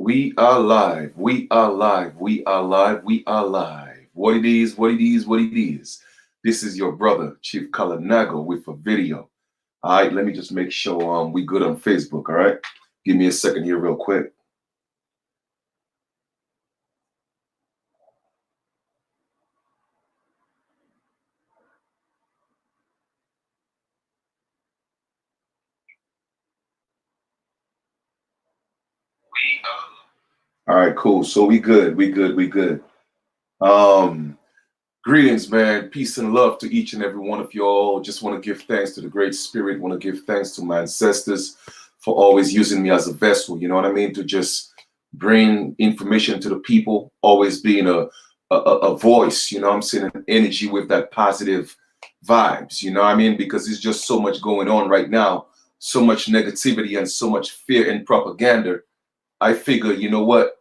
We are live. We are live. We are live. We are live. What it is, what it is, what it is. This is your brother, Chief-Kalinago, with a video. All right, let me just make sure we good on Facebook, all right? Give me a second here real quick. All right, cool. So we good. We good. We good. Greetings, man. Peace and love to each and every one of y'all. Just want to give thanks to the Great Spirit. Want to give thanks to my ancestors for always using me as a vessel. You know what I mean? To just bring information to the people. Always being a voice. You know what I'm saying? An energy with that positive vibes. You know what I mean? Because there's just so much going on right now. So much negativity and so much fear and propaganda. I figure, you know what?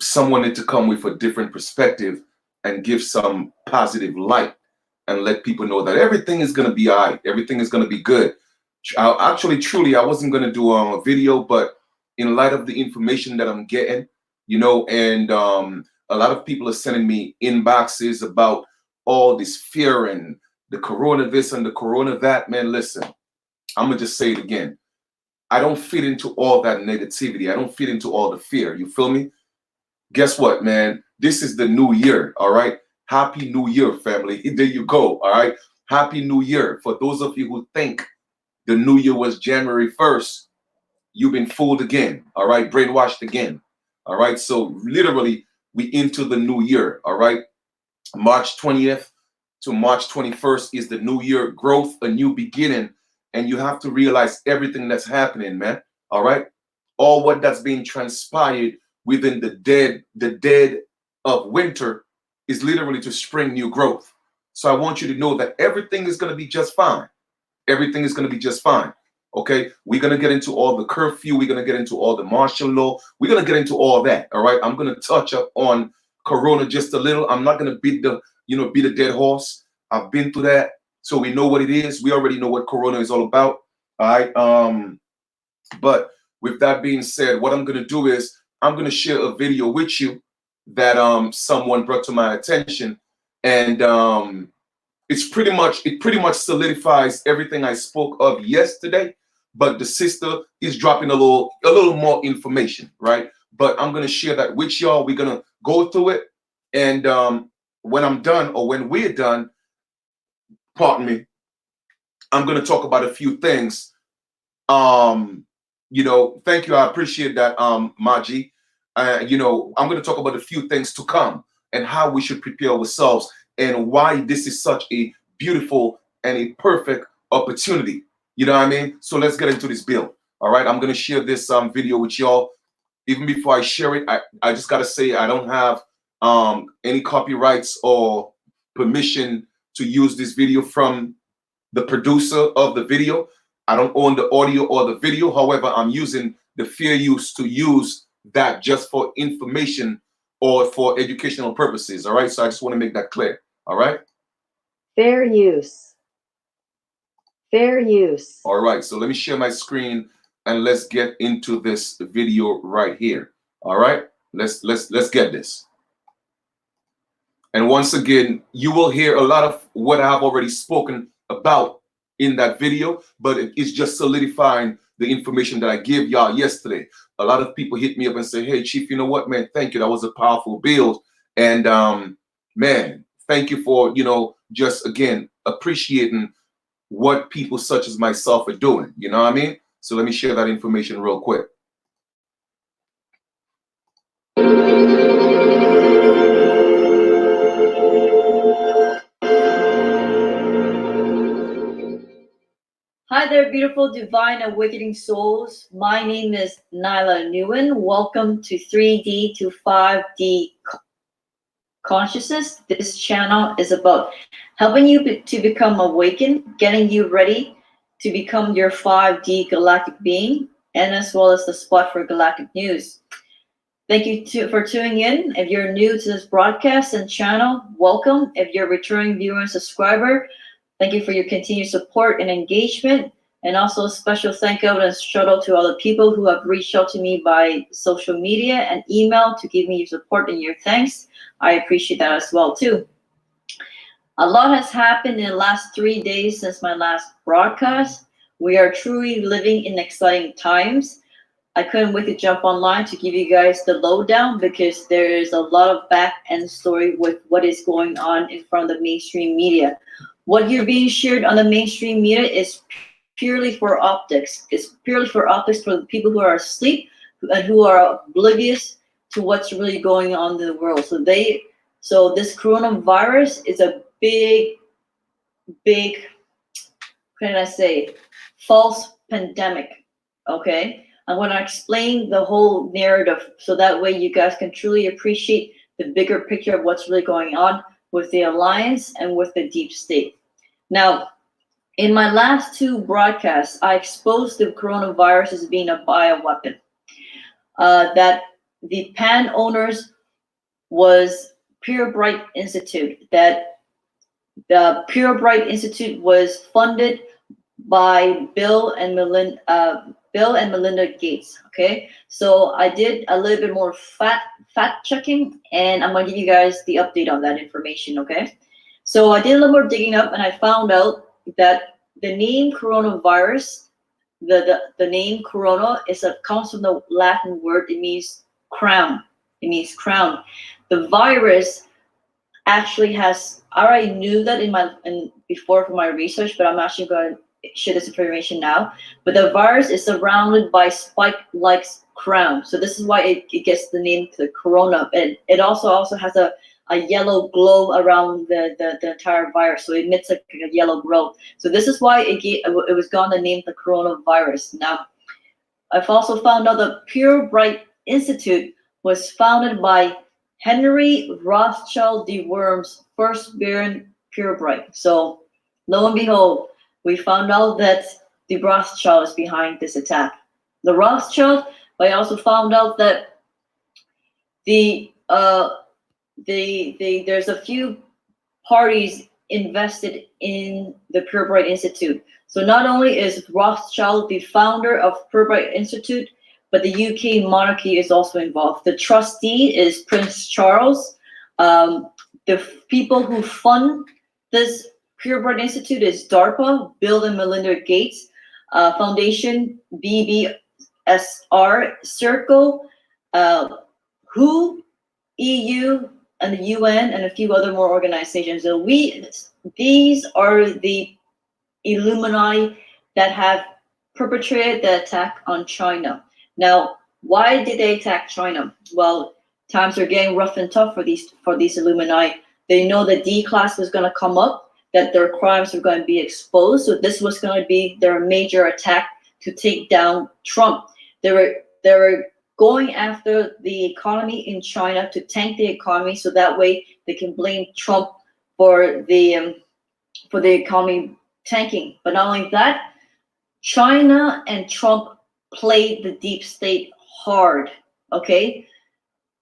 Someone need to come with a different perspective and give some positive light and let people know that everything is going to be all right. Everything is going to be good. Truly, I wasn't going to do a video, but in light of the information that I'm getting, you know, and a lot of people are sending me inboxes about all this fear and the corona this and the corona that. Man, listen, I'm going to just say it again. I don't fit into all that negativity. I don't fit into all the fear. You feel me? Guess what, man? This is the new year, all right? Happy New Year, family. There you go, all right? Happy New Year. For those of you who think the new year was January 1st, you've been fooled again, all right? Brainwashed again, all right? So literally, we into the new year, all right? March 20th to March 21st is the new year, growth, a new beginning, and you have to realize everything that's happening, man, all right? All what that's being transpired within the dead of winter is literally to spring new growth. So I want you to know that everything is going to be just fine. Everything is going to be just fine. Okay, we're going to get into all the curfew. We're going to get into all the martial law. We're going to get into all that. All right, I'm going to touch up on corona just a little. I'm not going to beat a dead horse. I've been through that, so we know what it is. We already know what corona is all about. All right, but with that being said, what I'm going to do is I'm going to share a video with you that someone brought to my attention, and it pretty much solidifies everything I spoke of yesterday, but the sister is dropping a little more information, right? But I'm going to share that with y'all. We're going to go through it, and when I'm done, or when we're done, pardon me, I'm going to talk about a few things. You know, thank you. I appreciate that, Maji. You know, I'm going to talk about a few things to come and how we should prepare ourselves and why this is such a beautiful and a perfect opportunity. You know what I mean? So let's get into this bill. All right. I'm going to share this video with y'all. Even before I share it, I just got to say I don't have any copyrights or permission to use this video from the producer of the video. I don't own the audio or the video. However, I'm using the fair use to use that just for information or for educational purposes. All right. So I just want to make that clear. All right. Fair use. Fair use. All right. So let me share my screen and let's get into this video right here. All right. Let's get this. And once again, you will hear a lot of what I've already spoken about in that video, but it's just solidifying the information that I gave y'all yesterday. A lot of people hit me up and say, hey, Chief, you know what, man, thank you. That was a powerful build. And man, thank you for, you know, just, again, appreciating what people such as myself are doing. You know what I mean? So let me share that information real quick. Hi there, beautiful, divine, awakening souls. My name is Nyla Nguyen. Welcome to 3D to 5D consciousness. This channel is about helping you to become awakened, getting you ready to become your 5D galactic being, and as well as the spot for galactic news. Thank you for tuning in. If you're new to this broadcast and channel, welcome. If you're a returning viewer and subscriber, thank you for your continued support and engagement. And also a special thank you and shout out to all the people who have reached out to me by social media and email to give me your support and your thanks. I appreciate that as well too. A lot has happened in the last 3 days since my last broadcast. We are truly living in exciting times. I couldn't wait to jump online to give you guys the lowdown because there is a lot of back end story with what is going on in front of the mainstream media. What you're being shared on the mainstream media is purely for optics. It's purely for optics for the people who are asleep and who are oblivious to what's really going on in the world. So this coronavirus is a big, can I say, false pandemic. Okay, I'm going to explain the whole narrative so that way you guys can truly appreciate the bigger picture of what's really going on with the alliance and with the deep state. Now, in my last 2 broadcasts, I exposed the coronavirus as being a bioweapon. That the PAN owners was Pure Bright Institute. That the Pure Bright Institute was funded by Bill and Melinda Gates. Okay, so I did a little bit more fact checking, and I'm gonna give you guys the update on that information. Okay, so I did a little more digging up, and I found out that the name coronavirus, the name corona comes from the Latin word. It means crown. It means crown. The virus actually has. I already knew that before for my research, but I'm actually going to share this information now. But the virus is surrounded by spike-like crown, so this is why it gets the name the corona. And it also has a yellow glow around the entire virus, so it emits a yellow glow. So this is why it was gone the name the coronavirus. Now, I've also found out the Pure Bright Institute was founded by Henry Rothschild de Worms, first Baron Pure Bright. So lo and behold, we found out that the Rothschild is behind this attack. The Rothschild, but I also found out that there's a few parties invested in the Pure Bright Institute. So not only is Rothschild the founder of Pure Bright Institute, but the UK monarchy is also involved. The trustee is Prince Charles. The people who fund this Pure Bright Institute is DARPA, Bill and Melinda Gates Foundation, BBSR, Circle, WHO, EU, and the UN, and a few other more organizations. So these are the Illuminati that have perpetrated the attack on China. Now, why did they attack China? Well, times are getting rough and tough for these Illuminati. They know that D-class was going to come up, that their crimes were going to be exposed. So this was going to be their major attack to take down Trump. They were going after the economy in China to tank the economy, so that way they can blame Trump for the economy tanking. But not only that, China and Trump played the deep state hard. Okay,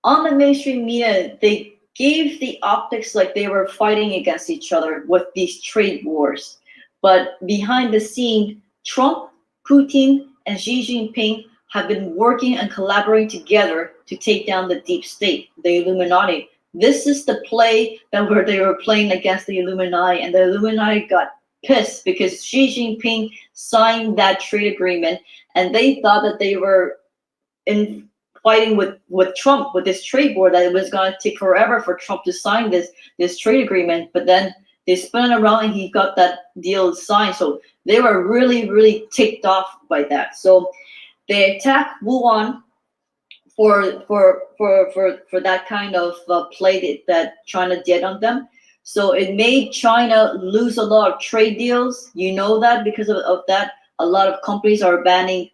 on the mainstream media, they gave the optics like they were fighting against each other with these trade wars. But behind the scene, Trump, Putin, and Xi Jinping have been working and collaborating together to take down the deep state, the Illuminati. This is the play that they were playing against the Illuminati, and the Illuminati got pissed because Xi Jinping signed that trade agreement, and they thought that they were in fighting with Trump with this trade war, that it was going to take forever for Trump to sign this trade agreement. But then they spun it around and he got that deal signed. So they were really, really ticked off by that. So they attacked Wuhan for that kind of play that China did on them. So it made China lose a lot of trade deals. You know that because of that, a lot of companies are banning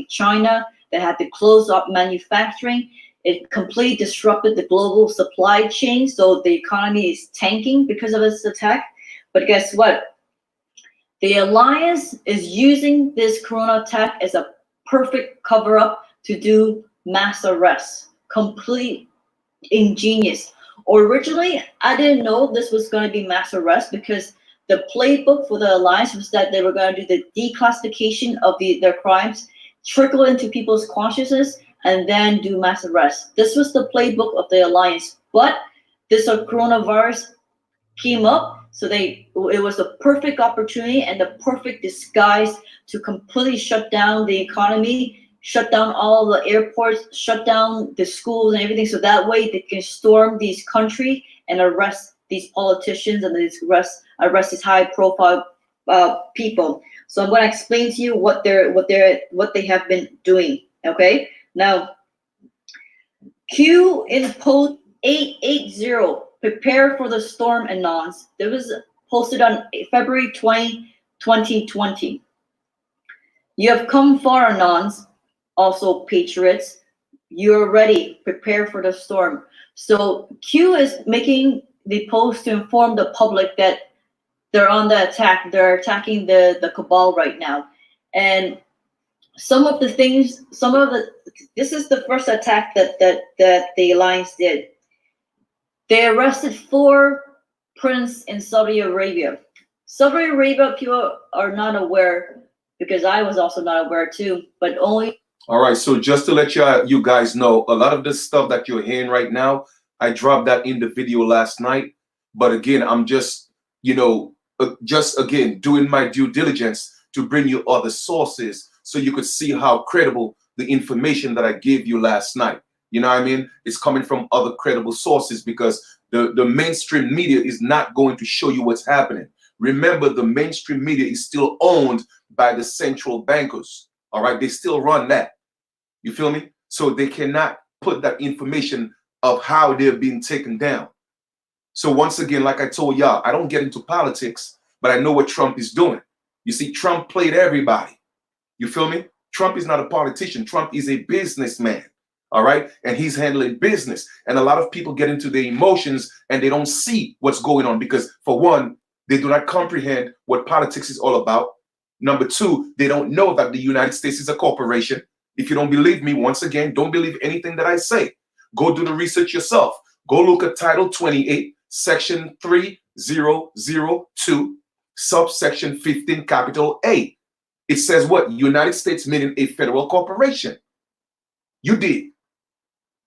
China. They had to close up manufacturing. It completely disrupted the global supply chain. So the economy is tanking because of this attack. But guess what? The alliance is using this corona attack as a perfect cover-up to do mass arrests. Complete ingenious. Originally, I didn't know this was going to be mass arrest because the playbook for the alliance was that they were going to do the declassification of their crimes, trickle into people's consciousness, and then do mass arrests. This was the playbook of the alliance. But this coronavirus came up, so it was the perfect opportunity and the perfect disguise to completely shut down the economy, shut down all the airports, shut down the schools and everything, so that way they can storm these country and arrest these politicians and arrest these high profile people. So I'm going to explain to you what they have been doing. Okay, now Q in post 880, prepare for the storm anons. It was posted on February 20, 2020. You have come far, anons, also patriots. You're ready, prepare for the storm. So Q is making the post to inform the public that they're on the attack. They're attacking the cabal right now. And this is the first attack that the alliance did. They arrested 4 princes in Saudi Arabia. Saudi Arabia, people are not aware, because I was also not aware too, but only. All right, so just to let you guys know, a lot of this stuff that you're hearing right now, I dropped that in the video last night. But again, I'm just, again, doing my due diligence to bring you other sources so you could see how credible the information that I gave you last night. You know what I mean? It's coming from other credible sources, because the mainstream media is not going to show you what's happening. Remember, the mainstream media is still owned by the central bankers. All right, they still run that. You feel me? So they cannot put that information of how they're being taken down. So once again, like I told y'all, I don't get into politics, but I know what Trump is doing. You see, Trump played everybody. You feel me? Trump is not a politician. Trump is a businessman. All right. And he's handling business. And a lot of people get into their emotions and they don't see what's going on, because for one, they do not comprehend what politics is all about. Number two, they don't know that the United States is a corporation. If you don't believe me, once again, don't believe anything that I say. Go do the research yourself. Go look at Title 28, Section 3002, subsection 15, capital A. It says what? United States, meaning a federal corporation. You did.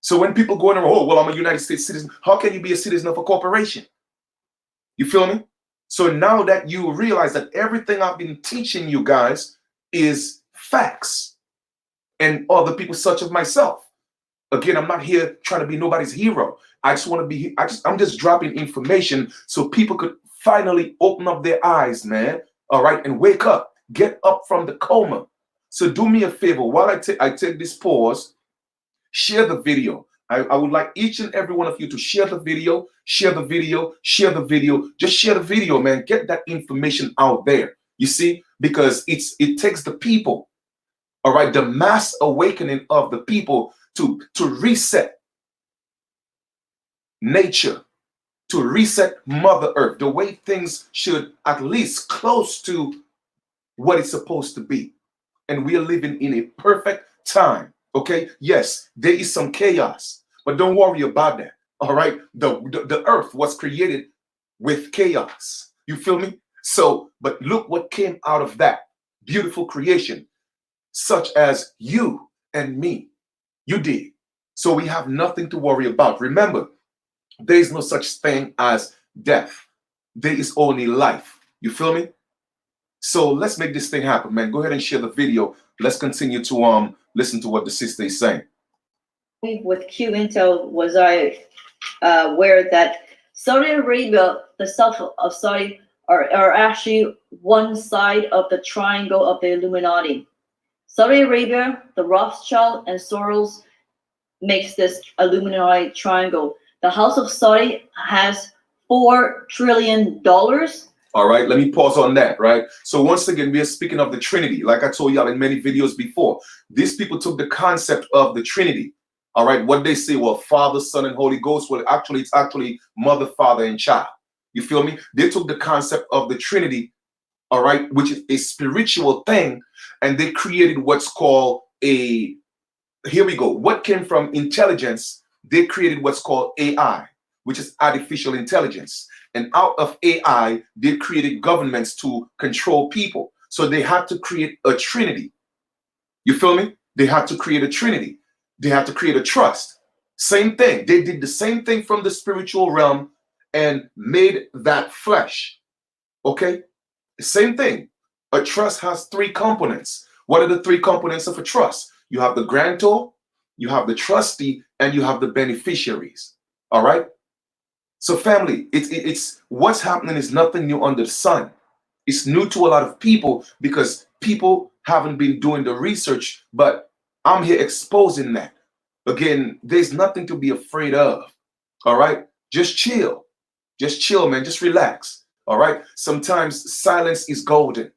So when people go in, oh, well, I'm a United States citizen. How can you be a citizen of a corporation? You feel me? So now that you realize that everything I've been teaching you guys is facts, and other people such as myself. Again, I'm not here trying to be nobody's hero. I just want to be, I'm just dropping information so people could finally open up their eyes, man. All right, and wake up, get up from the coma. So do me a favor, while I take this pause, share the video. I would like each and every one of you to share the video, share the video, share the video. Just share the video, man. Get that information out there. You see, because it takes the people, all right, the mass awakening of the people to reset nature, to reset Mother Earth, the way things should at least close to what it's supposed to be. And we are living in a perfect time. Okay, yes, there is some chaos, but don't worry about that. All right, the earth was created with chaos. You feel me? So, but look what came out of that beautiful creation, such as you and me. You did. So we have nothing to worry about. Remember, there is no such thing as death. There is only life. You feel me? So let's make this thing happen, man. Go ahead and share the video. Let's continue to listen to what the sister is saying. With Q Intel, was I aware that Saudi Arabia, the south of Saudi, are actually one side of the triangle of the Illuminati. Saudi Arabia, the Rothschild, and Soros makes this Illuminati triangle. The House of Saudi has $4 trillion. All right, let me pause on that, right? So once again, we are speaking of the Trinity. Like I told y'all in many videos before, these people took the concept of the Trinity. All right, what they say, well, Father, Son, and Holy Ghost. Well, actually, it's actually Mother, Father, and Child. You feel me? They took the concept of the Trinity, all right, which is a spiritual thing, and they created what's called here we go. What came from intelligence, they created what's called AI, which is artificial intelligence. And out of AI, they created governments to control people. So they had to create a trinity. You feel me? They had to create a trinity. They had to create a trust. Same thing. They did the same thing from the spiritual realm and made that flesh. Okay? Same thing. A trust has three components. What are the three components of a trust? You have the grantor, you have the trustee, and you have the beneficiaries. All right? So family, it's what's happening is nothing new under the sun. It's new to a lot of people because people haven't been doing the research, but I'm here exposing that. Again, there's nothing to be afraid of. All right? Just chill. Just chill, man. Just relax. All right? Sometimes silence is golden.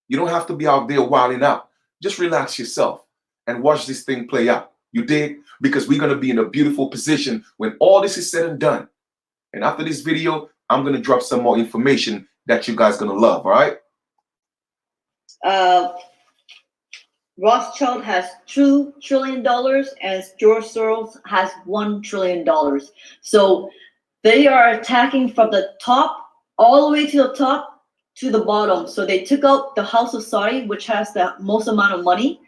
You don't have to be out there wilding out. Just relax yourself and watch this thing play out. You dig? Because we're going to be in a beautiful position when all this is said and done. And after this video, I'm going to drop some more information that you guys going to love. All right? Rothschild has $2 trillion and George Soros has $1 trillion. So they are attacking from the top all the way to the top to the bottom. So they took out the House of Saudi, which has the most amount of money.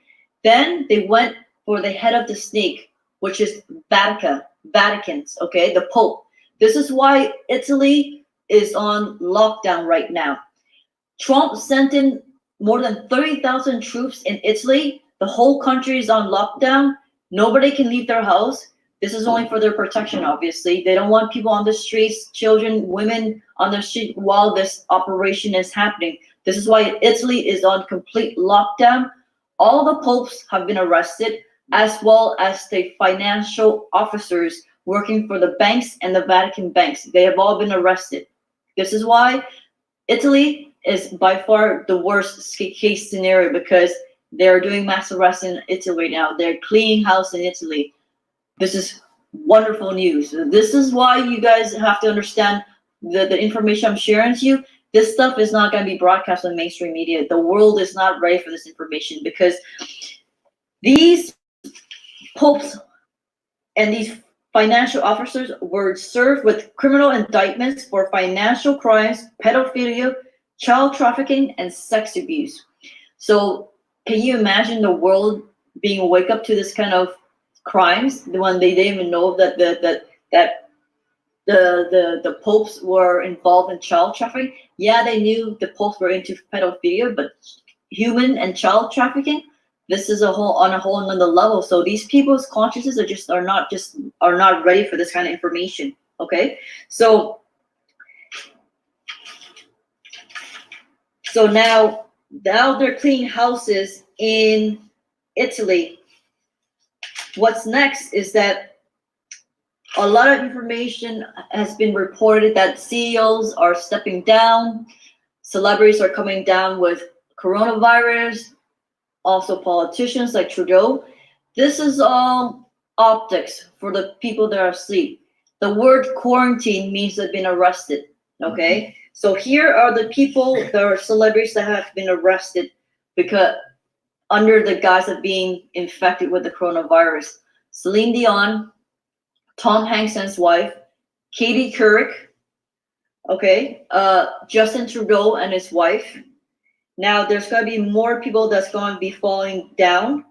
Then they went for the head of the snake, which is Vatican's, okay, the Pope. This is why Italy is on lockdown right now. Trump sent in more than 30,000 troops in Italy. The whole country is on lockdown. Nobody can leave their house. This is only for their protection, obviously. They don't want people on the streets, children, women on the street while this operation is happening. This is why Italy is on complete lockdown. All the popes have been arrested, as well as the financial officers working for the banks and the Vatican banks. They have all been arrested. This is why Italy is by far the worst case scenario, because they're doing mass arrests in Italy right now. They're cleaning house in Italy. This is wonderful news. This is why you guys have to understand the information I'm sharing to you. This stuff is not going to be broadcast on mainstream media. The world is not ready for this information, because these popes and these financial officers were served with criminal indictments for financial crimes, pedophilia, child trafficking, and sex abuse. So can you imagine the world being wake up to this kind of crimes when they didn't even know that the popes were involved in child trafficking? Yeah, they knew the popes were into pedophilia, but human and child trafficking, this is on a whole another level. So these people's consciences are not ready for this kind of information. Okay, so now they're cleaning houses in Italy. What's next is that a lot of information has been reported that CEOs are stepping down, celebrities are coming down with coronavirus, also politicians like Trudeau. This is all optics for the people that are asleep. The word quarantine means they've been arrested, okay? So here are the people, there are celebrities that have been arrested because under the guise of being infected with the coronavirus. Celine Dion, Tom Hanks and his wife, Katie Couric, okay, Justin Trudeau and his wife. Now there's going to be more people that's going to be falling down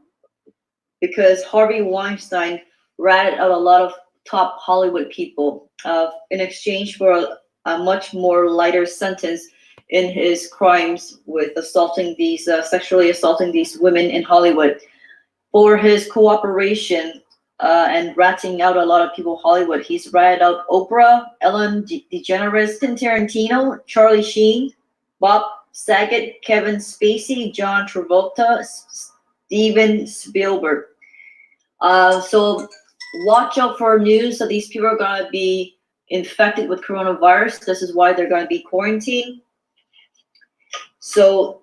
because Harvey Weinstein ratted out a lot of top Hollywood people in exchange for a much more lighter sentence in his crimes with assaulting these, sexually assaulting these women in Hollywood. For his cooperation and ratting out a lot of people in Hollywood, he's ratted out Oprah, Ellen DeGeneres, Tarantino, Charlie Sheen, Bob Saget, Kevin Spacey, John Travolta, Steven Spielberg. So watch out for news that these people are going to be infected with coronavirus. This is why they're going to be quarantined. So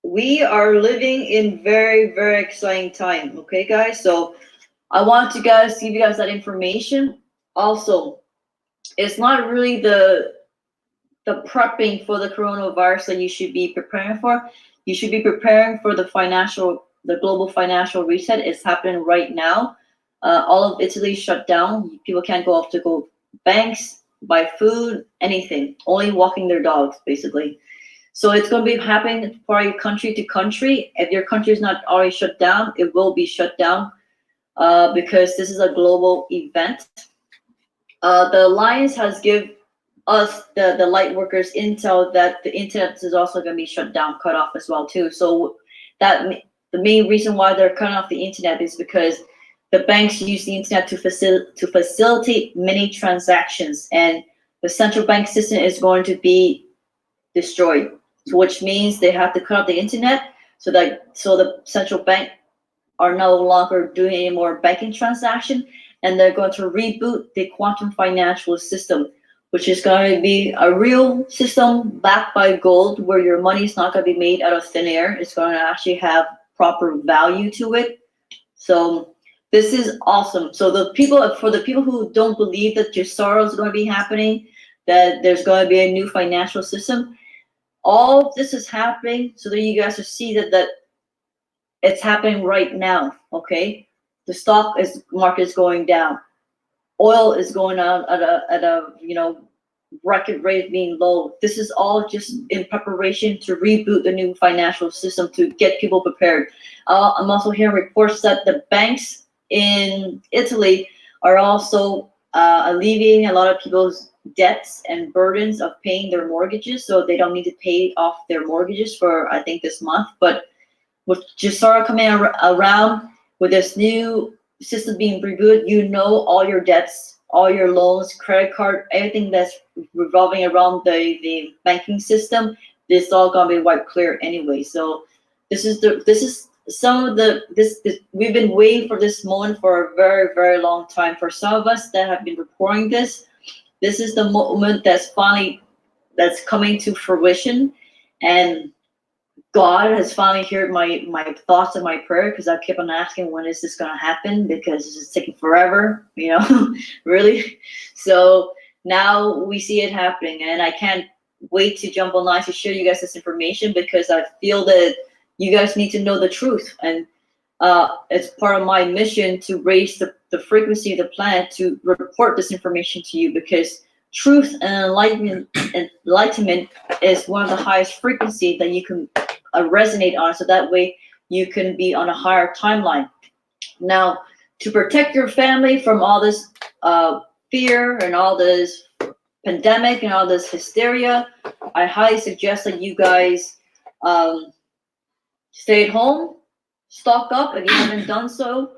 we are living in very, very exciting time. Okay, guys. So I want to give you guys that information. Also, it's not really the prepping for the coronavirus that you should be preparing for. You should be preparing for the global financial reset. It's happening right now. All of Italy shut down. People can't go off to go banks. buy food, anything. Only walking their dogs, basically. So it's going to be happening probably country to country. If your country is not already shut down, it will be shut down because this is a global event. The Alliance has given us, the light workers, intel that the internet is also going to be shut down, cut off as well too. So that the main reason why they're cutting off the internet is because the banks use the internet to facilitate many transactions, and the central bank system is going to be destroyed. So which means they have to cut off the internet so the central bank are no longer doing any more banking transaction, and they're going to reboot the quantum financial system, which is going to be a real system backed by gold, where your money is not going to be made out of thin air. It's going to actually have proper value to it. So this is awesome. So for the people who don't believe that Gisaro is going to be happening, that there's going to be a new financial system, all of this is happening so that you guys will see that it's happening right now. Okay, the stock market is going down. Oil is going out at a record rate, being low. This is all just in preparation to reboot the new financial system to get people prepared. I'm also hearing reports that the banks in Italy are also alleviating a lot of people's debts and burdens of paying their mortgages, so they don't need to pay off their mortgages for, I think, this month. But with Gisaro coming around with this new system being rebooted, all your debts, all your loans, credit card, everything that's revolving around the banking system, this is all gonna be wiped clear anyway. So this is we've been waiting for this moment for a very, very long time. For some of us that have been reporting this is the moment that's coming to fruition, and God has finally heard my thoughts and my prayer, because I kept on asking, when is this going to happen? Because it's just taking forever, really. So now we see it happening, and I can't wait to jump online to share you guys this information, because I feel that you guys need to know the truth. And it's part of my mission to raise the frequency of the planet to report this information to you, because truth and enlightenment is one of the highest frequency that you can resonate on, so that way you can be on a higher timeline. Now, to protect your family from all this fear and all this pandemic and all this hysteria, I highly suggest that you guys stay at home, stock up if you haven't done so,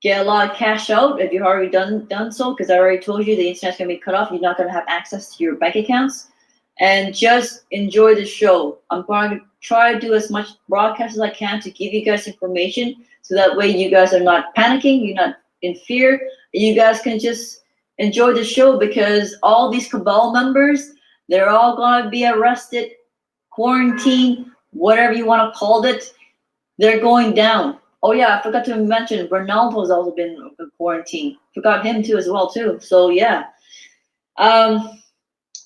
get a lot of cash out if you've already done so, because I already told you the internet's going to be cut off. You're not going to have access to your bank accounts. And just enjoy the show. I'm going to try to do as much broadcast as I can to give you guys information, so that way you guys are not panicking, you're not in fear. You guys can just enjoy the show, because all these cabal members, they're all going to be arrested, quarantined, whatever you want to call it. They're going down. Oh yeah, I forgot to mention Ronaldo's also been quarantined. Forgot him too as well too. So yeah.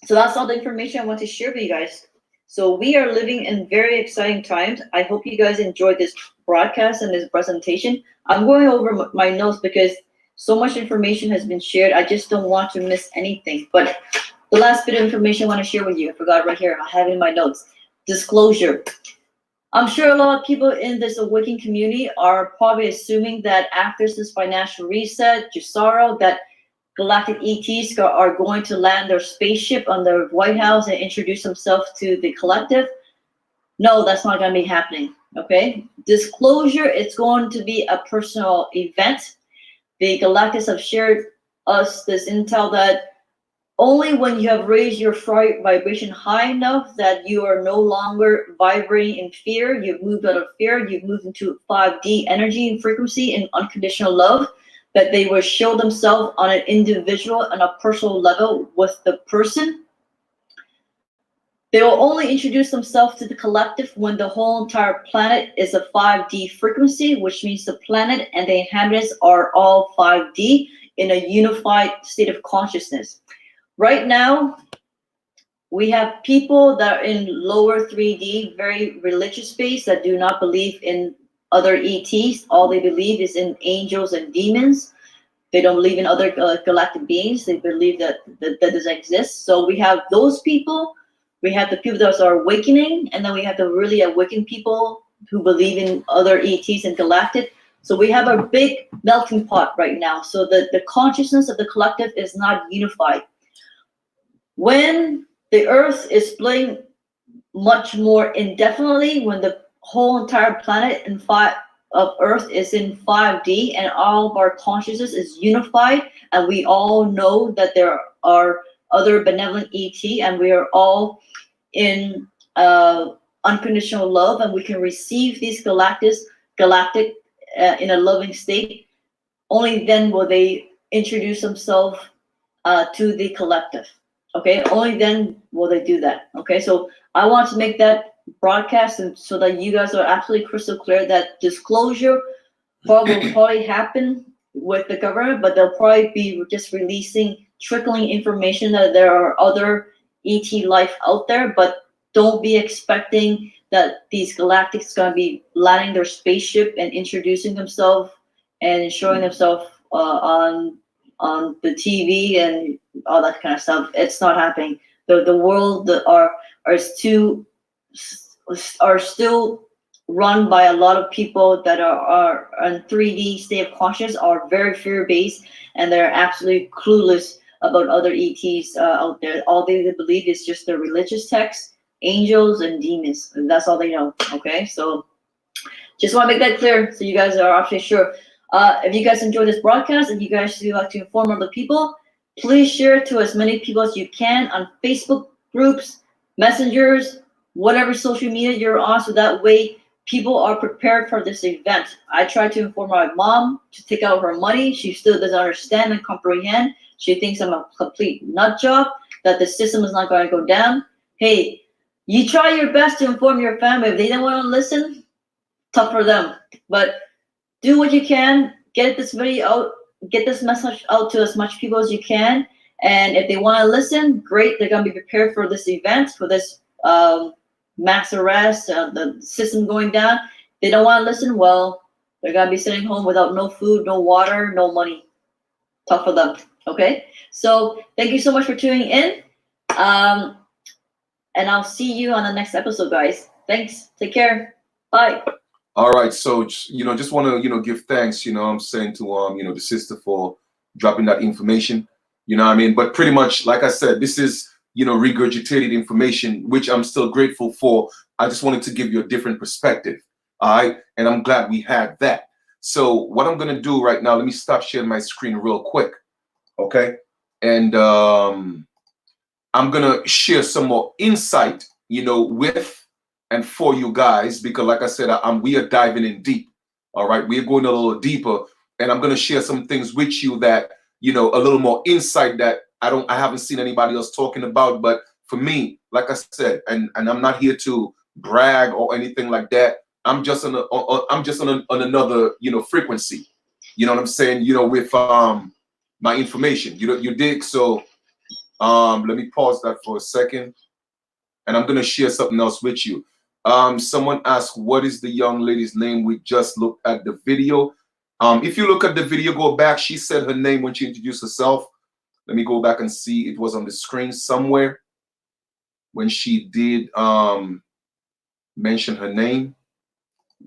So that's all the information I want to share with you guys. So we are living in very exciting times. I hope you guys enjoyed this broadcast and this presentation. I'm going over my notes because so much information has been shared. I just don't want to miss anything. But the last bit of information I want to share with you, I forgot right here. I have it in my notes. Disclosure. I'm sure a lot of people in this awakening community are probably assuming that after this financial reset, Gisaro, that galactic ETs are going to land their spaceship on the White House and introduce themselves to the collective. No, that's not going to be happening. Okay? Disclosure, it's going to be a personal event. The Galactics have shared us this intel that only when you have raised your vibration high enough that you are no longer vibrating in fear, you've moved out of fear, you've moved into 5D energy and frequency and unconditional love, that they will show themselves on an individual and a personal level with the person. They will only introduce themselves to the collective when the whole entire planet is a 5D frequency, which means the planet and the inhabitants are all 5D in a unified state of consciousness. Right now, we have people that are in lower 3D, very religious space, that do not believe in other ETs. All they believe is in angels and demons. They don't believe in other galactic beings. They believe that doesn't exist. So we have those people. We have the people that are awakening, and then we have the really awakened people who believe in other ETs and galactic. So we have a big melting pot right now. So the consciousness of the collective is not unified. When the Earth is splitting much more indefinitely, when the whole entire planet of Earth is in 5D and all of our consciousness is unified, and we all know that there are other benevolent ET, and we are all in unconditional love, and we can receive these galactic in a loving state. Only then will they introduce themselves to the collective. Okay, only then will they do that. Okay, so I want to make that broadcast, and so that you guys are absolutely crystal clear that disclosure will probably happen with the government, but they'll probably be just releasing trickling information that there are other ET life out there, but don't be expecting that these galactics gonna be landing their spaceship and introducing themselves and showing themselves on the TV and all that kind of stuff. It's not happening. The world are still run by a lot of people that are in 3D state of consciousness, are very fear-based, and they're absolutely clueless about other ETs out there. All they believe is just the religious texts, angels, and demons, and that's all they know. Okay, so just want to make that clear so you guys are absolutely sure. If you guys enjoy this broadcast and you guys would like to inform other people, please share it to as many people as you can on Facebook groups, messengers, whatever social media you're on, so that way people are prepared for this event. I tried to inform my mom to take out her money. She still doesn't understand and comprehend. She thinks I'm a complete nut job, that the system is not going to go down. Hey, you try your best to inform your family. If they don't want to listen, tough for them. But do what you can. Get this video out. Get this message out to as much people as you can. And if they want to listen, great. They're going to be prepared for this event, for this mass arrest, the system going down. They don't want to listen, well, they're going to be sitting home without no food, no water, no money. Tough for them. Okay? So thank you so much for tuning in. And I'll see you on the next episode, guys. Thanks. Take care. Bye. All right, so just want to give thanks, I'm saying, to the sister for dropping that information, what I mean. But pretty much, like I said, this is regurgitated information, which I'm still grateful for. I just wanted to give you a different perspective. All right, and I'm glad we had that. So what I'm gonna do right now, let me stop sharing my screen real quick, okay? And I'm gonna share some more insight, with and for you guys, because like I said, we are diving in deep. All right, we're going a little deeper, and I'm gonna share some things with you that a little more insight that I haven't seen anybody else talking about. But for me, like I said, and I'm not here to brag or anything like that. I'm just on another frequency. You know what I'm saying? With my information. You dig? So let me pause that for a second, and I'm gonna share something else with you. Someone asked, what is the young lady's name? We just looked at the video. If you look at the video, go back. She said her name when she introduced herself. Let me go back and see. It was on the screen somewhere when she did mention her name.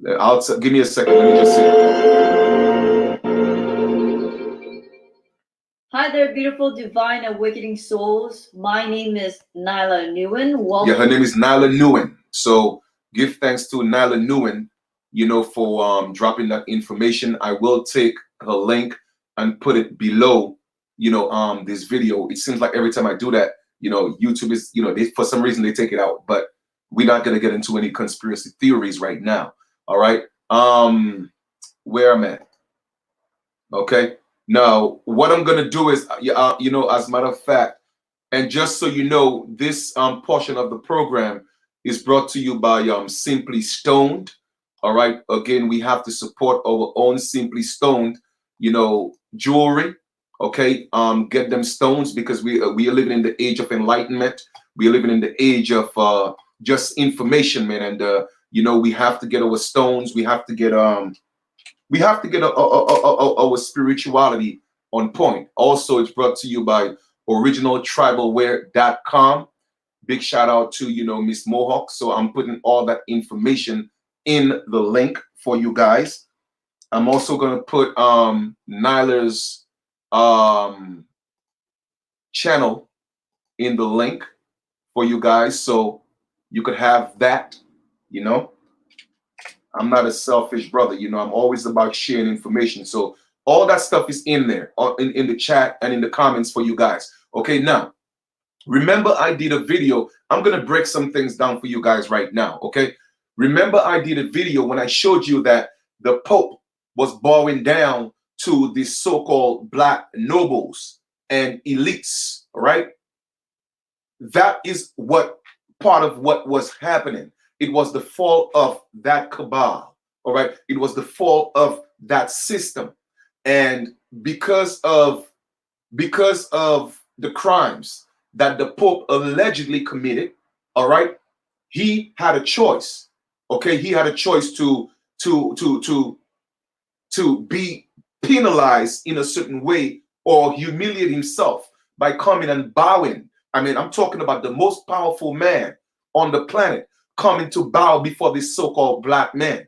Give me a second. Let me just see. Hi there, beautiful, divine, awakening souls. My name is Nyla Nguyen. Welcome. Yeah, her name is Nyla Nguyen. So give thanks to Nyla Nguyen, for dropping that information. I will take her link and put it below, this video. It seems like every time I do that, YouTube is, for some reason they take it out. But we're not gonna get into any conspiracy theories right now. All right. Where I'm at. Okay. Now, what I'm gonna do is, as a matter of fact, and just so you know, this portion of the program is brought to you by Simply Stoned. All right. Again, we have to support our own Simply Stoned, jewelry. Okay. Get them stones, because we are living in the age of enlightenment. We are living in the age of just information, man. And we have to get our stones. We have to get our spirituality on point. Also, it's brought to you by originaltribalwear.com. Big shout out to, you know, Miss Mohawk. So I'm putting all that information in the link for you guys. I'm also going to put Nyla's channel in the link for you guys, so you could have that. You know, I'm not a selfish brother. You know, I'm always about sharing information. So all that stuff is in there, in the chat and in the comments for you guys. Okay, now, remember I did a video. I'm going to break some things down for you guys right now, okay? Remember I did a video when I showed you that the Pope was bowing down to the so-called black nobles and elites, all right? That is what part of what was happening. It was the fall of that cabal, all right? It was the fall of that system. And because of the crimes that the Pope allegedly committed, all right, he had a choice. Okay, he had a choice to be penalized in a certain way or humiliate himself by coming and bowing. I mean, I'm talking about the most powerful man on the planet coming to bow before this so-called black man.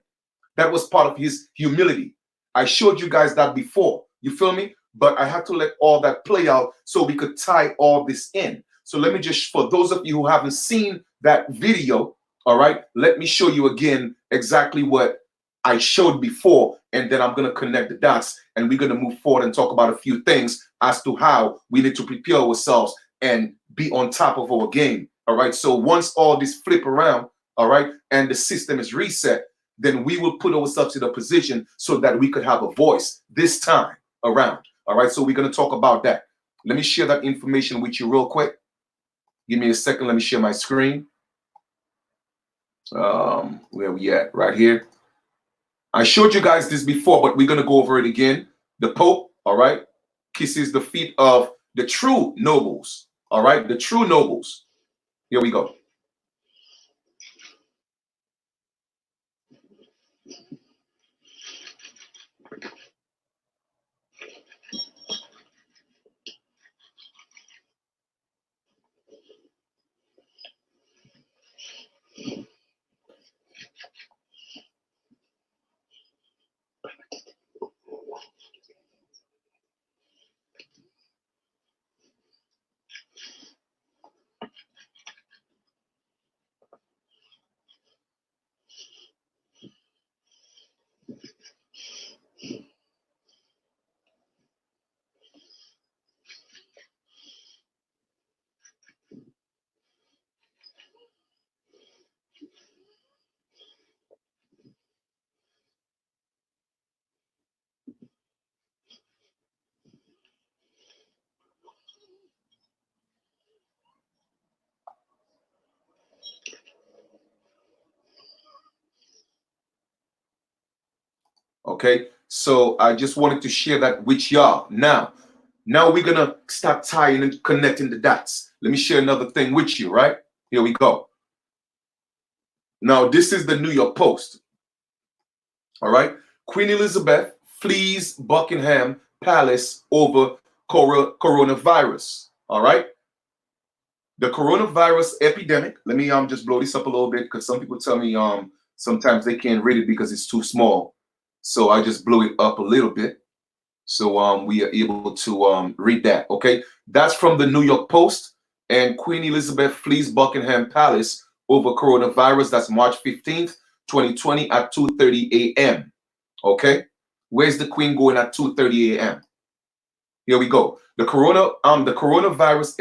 That was part of his humility. I showed you guys that before. You feel me? But I had to let all that play out so we could tie all this in. So let me just, for those of you who haven't seen that video, all right, let me show you again exactly what I showed before, and then I'm going to connect the dots, and we're going to move forward and talk about a few things as to how we need to prepare ourselves and be on top of our game. All right. So once all this flip around, all right, and the system is reset, then we will put ourselves in a position so that we could have a voice this time around. All right. So we're going to talk about that. Let me share that information with you real quick. Give me a second. Let me share my screen. Where we at? Right here. I showed you guys this before, but we're going to go over it again. The Pope, all right, kisses the feet of the true nobles. All right. The true nobles. Here we go. Okay, so I just wanted to share that with y'all. Now we're gonna start tying and connecting the dots. Let me share another thing with you, right? Here we go. Now, this is the New York Post. All right. Queen Elizabeth flees Buckingham Palace over coronavirus. All right. The coronavirus epidemic. Let me just blow this up a little bit, because some people tell me sometimes they can't read it because it's too small. So I just blew it up a little bit, so we are able to read that. Okay, that's from the New York Post. And Queen Elizabeth flees Buckingham Palace over coronavirus. That's March 15th, 2020 at 2:30 a.m. Okay, where's the Queen going at 2:30 a.m.? Here we go. The coronavirus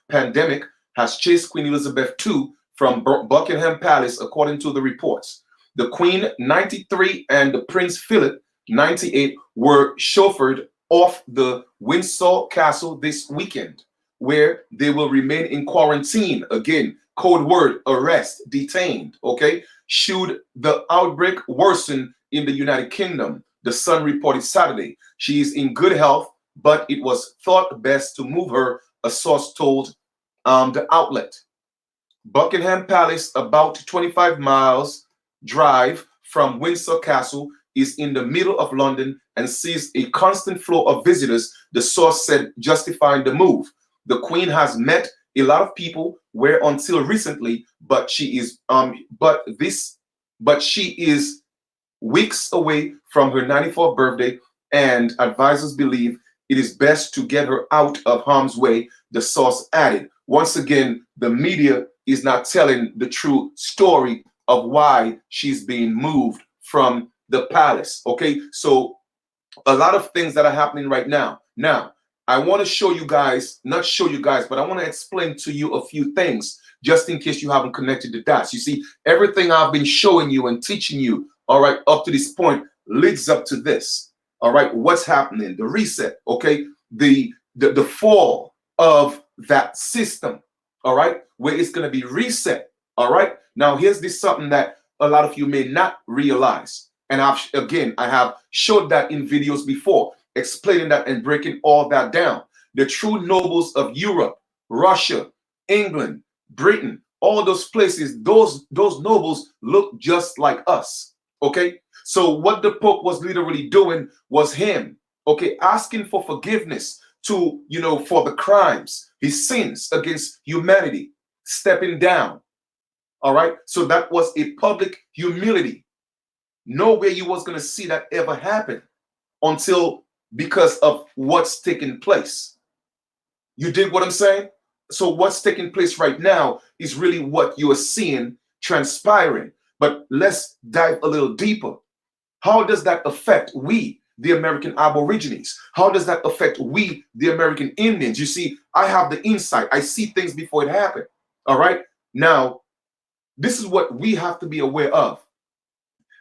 pandemic has chased Queen Elizabeth II from Buckingham Palace, according to the reports. The Queen, 93, and the Prince Philip, 98, were chauffeured off the Windsor Castle this weekend, where they will remain in quarantine. Again, code word, arrest, detained. Okay, should the outbreak worsen in the United Kingdom, the Sun reported Saturday. She is in good health, but it was thought best to move her, a source told the outlet. Buckingham Palace, about 25 miles drive from Windsor Castle, is in the middle of London and sees a constant flow of visitors, the source said, justifying the move. The Queen has met a lot of people where until recently, but she is weeks away from her 94th birthday, and advisors believe it is best to get her out of harm's way, the source added. Once again, the media is not telling the true story of why she's being moved from the palace. Okay, so a lot of things that are happening right now. Now, I want to show you guys, not show you guys, but I want to explain to you a few things just in case you haven't connected the dots. You see, everything I've been showing you and teaching you, all right, up to this point leads up to this. All right, what's happening? The reset, okay, the fall of that system, all right, where it's going to be reset. All right, now here's this something that a lot of you may not realize, and I have showed that in videos before, explaining that and breaking all that down. The true nobles of Europe, Russia, England, Britain, all those places, those nobles look just like us. Okay, so what the Pope was literally doing was him, okay, asking for forgiveness to, for the crimes, his sins against humanity, stepping down. All right, so that was a public humility. Nowhere you was going to see that ever happen until because of what's taking place. You dig what I'm saying? So what's taking place right now is really what you are seeing transpiring. But let's dive a little deeper. How does that affect we, the American Aborigines? How does that affect we, the American Indians? You see, I have the insight. I see things before it happened. All right. Now, this is what we have to be aware of.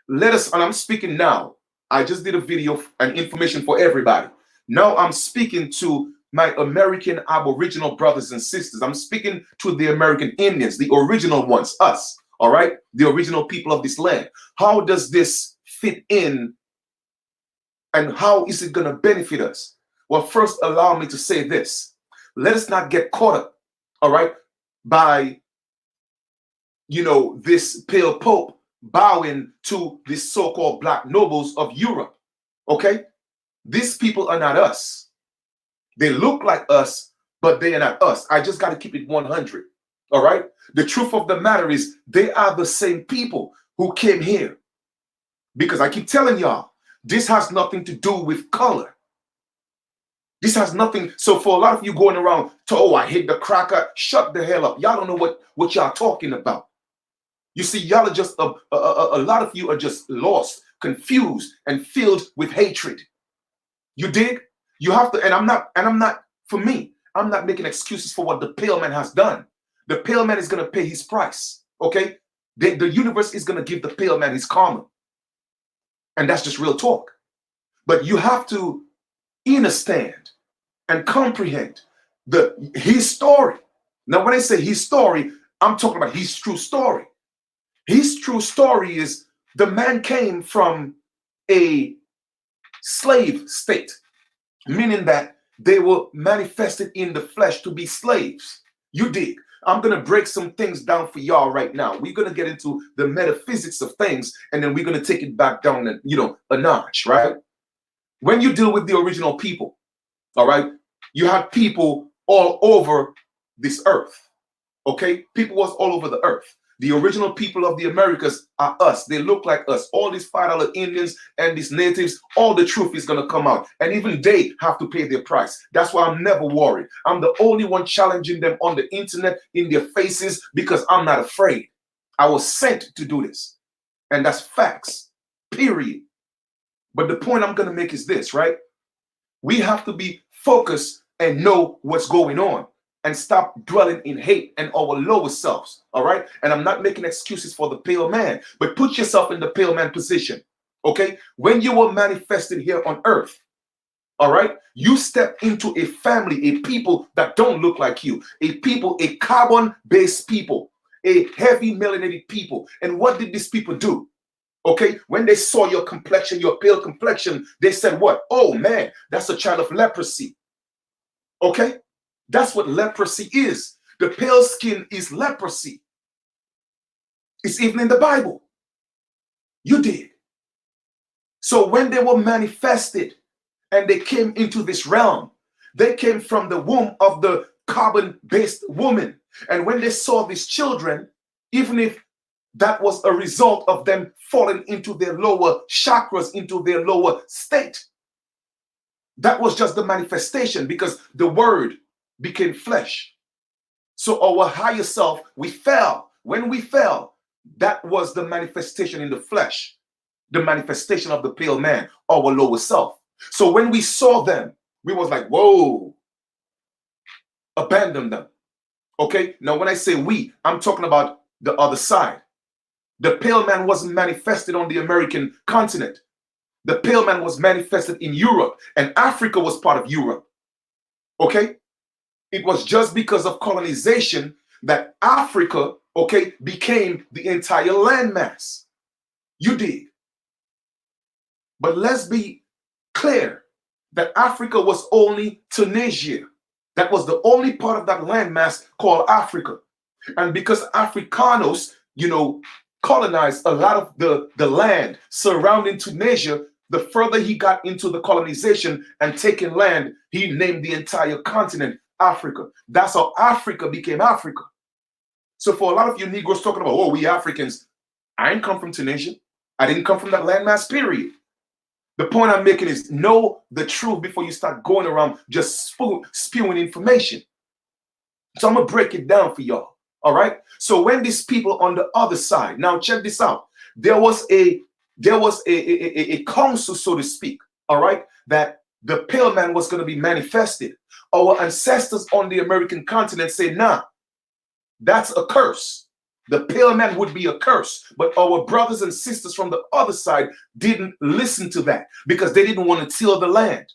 Let us, and I'm speaking now. I just did a video and information for everybody. Now I'm speaking to my American Aboriginal brothers and sisters. I'm speaking to the American Indians, the original ones, us, all right? The original people of this land. How does this fit in and how is it going to benefit us? Well, first, allow me to say this. Let us not get caught up, all right, by, this pale Pope bowing to the so-called black nobles of Europe, okay? These people are not us. They look like us, but they are not us. I just got to keep it 100, all right? The truth of the matter is they are the same people who came here. Because I keep telling y'all, this has nothing to do with color. This has nothing. So for a lot of you going around, I hate the cracker, shut the hell up. Y'all don't know what y'all talking about. You see, y'all are just, a lot of you are just lost, confused, and filled with hatred. You dig? You have to, and I'm not, for me, I'm not making excuses for what the pale man has done. The pale man is going to pay his price, okay? The universe is going to give the pale man his karma. And that's just real talk. But you have to understand and comprehend his story. Now, when I say his story, I'm talking about his true story. His true story is the man came from a slave state, meaning that they were manifested in the flesh to be slaves. You dig? I'm going to break some things down for y'all right now. We're going to get into the metaphysics of things, and then we're going to take it back down, a notch, right? When you deal with the original people, all right, you have people all over this earth, okay? People was all over the earth. The original people of the Americas are us. They look like us. All these $5 Indians and these natives, all the truth is going to come out. And even they have to pay their price. That's why I'm never worried. I'm the only one challenging them on the internet in their faces because I'm not afraid. I was sent to do this. And that's facts, period. But the point I'm going to make is this, right? We have to be focused and know what's going on. And stop dwelling in hate and our lower selves, all right? And I'm not making excuses for the pale man, but put yourself in the pale man position, okay? When you were manifested here on earth, all right, you step into a family, a people that don't look like you, a people, a carbon-based people, a heavy melanated people. And what did these people do? Okay, when they saw your complexion, your pale complexion, they said what? Oh man, that's a child of leprosy, okay? That's what leprosy is. The pale skin is leprosy. It's even in the Bible. You did. So when they were manifested and they came into this realm, they came from the womb of the carbon-based woman. And when they saw these children, even if that was a result of them falling into their lower chakras, into their lower state, that was just the manifestation, because the word became flesh. So our higher self, we fell. When we fell, that was the manifestation in the flesh, the manifestation of the pale man, our lower self. So when we saw them, we was like, whoa, abandon them. Okay, now when I say we, I'm talking about the other side. The pale man wasn't manifested on the American continent. The pale man was manifested in Europe, and Africa was part of Europe. Okay, it was just because of colonization that Africa, okay, became the entire landmass. You dig? But let's be clear that Africa was only Tunisia. That was the only part of that landmass called Africa. And because Africanos, colonized a lot of the land surrounding Tunisia, the further he got into the colonization and taking land, he named the entire continent Africa. That's how Africa became Africa. So for a lot of you Negroes talking about, oh, we Africans, I didn't come from Tunisia. I didn't come from that landmass, period. The point I'm making is know the truth before you start going around just spewing information. So I'm going to break it down for y'all. All right. So when these people on the other side, now check this out. There was a council, so to speak. All right. That the pale man was going to be manifested. Our ancestors on the American continent say, nah, that's a curse. The pale man would be a curse. But our brothers and sisters from the other side didn't listen to that because they didn't want to till the land.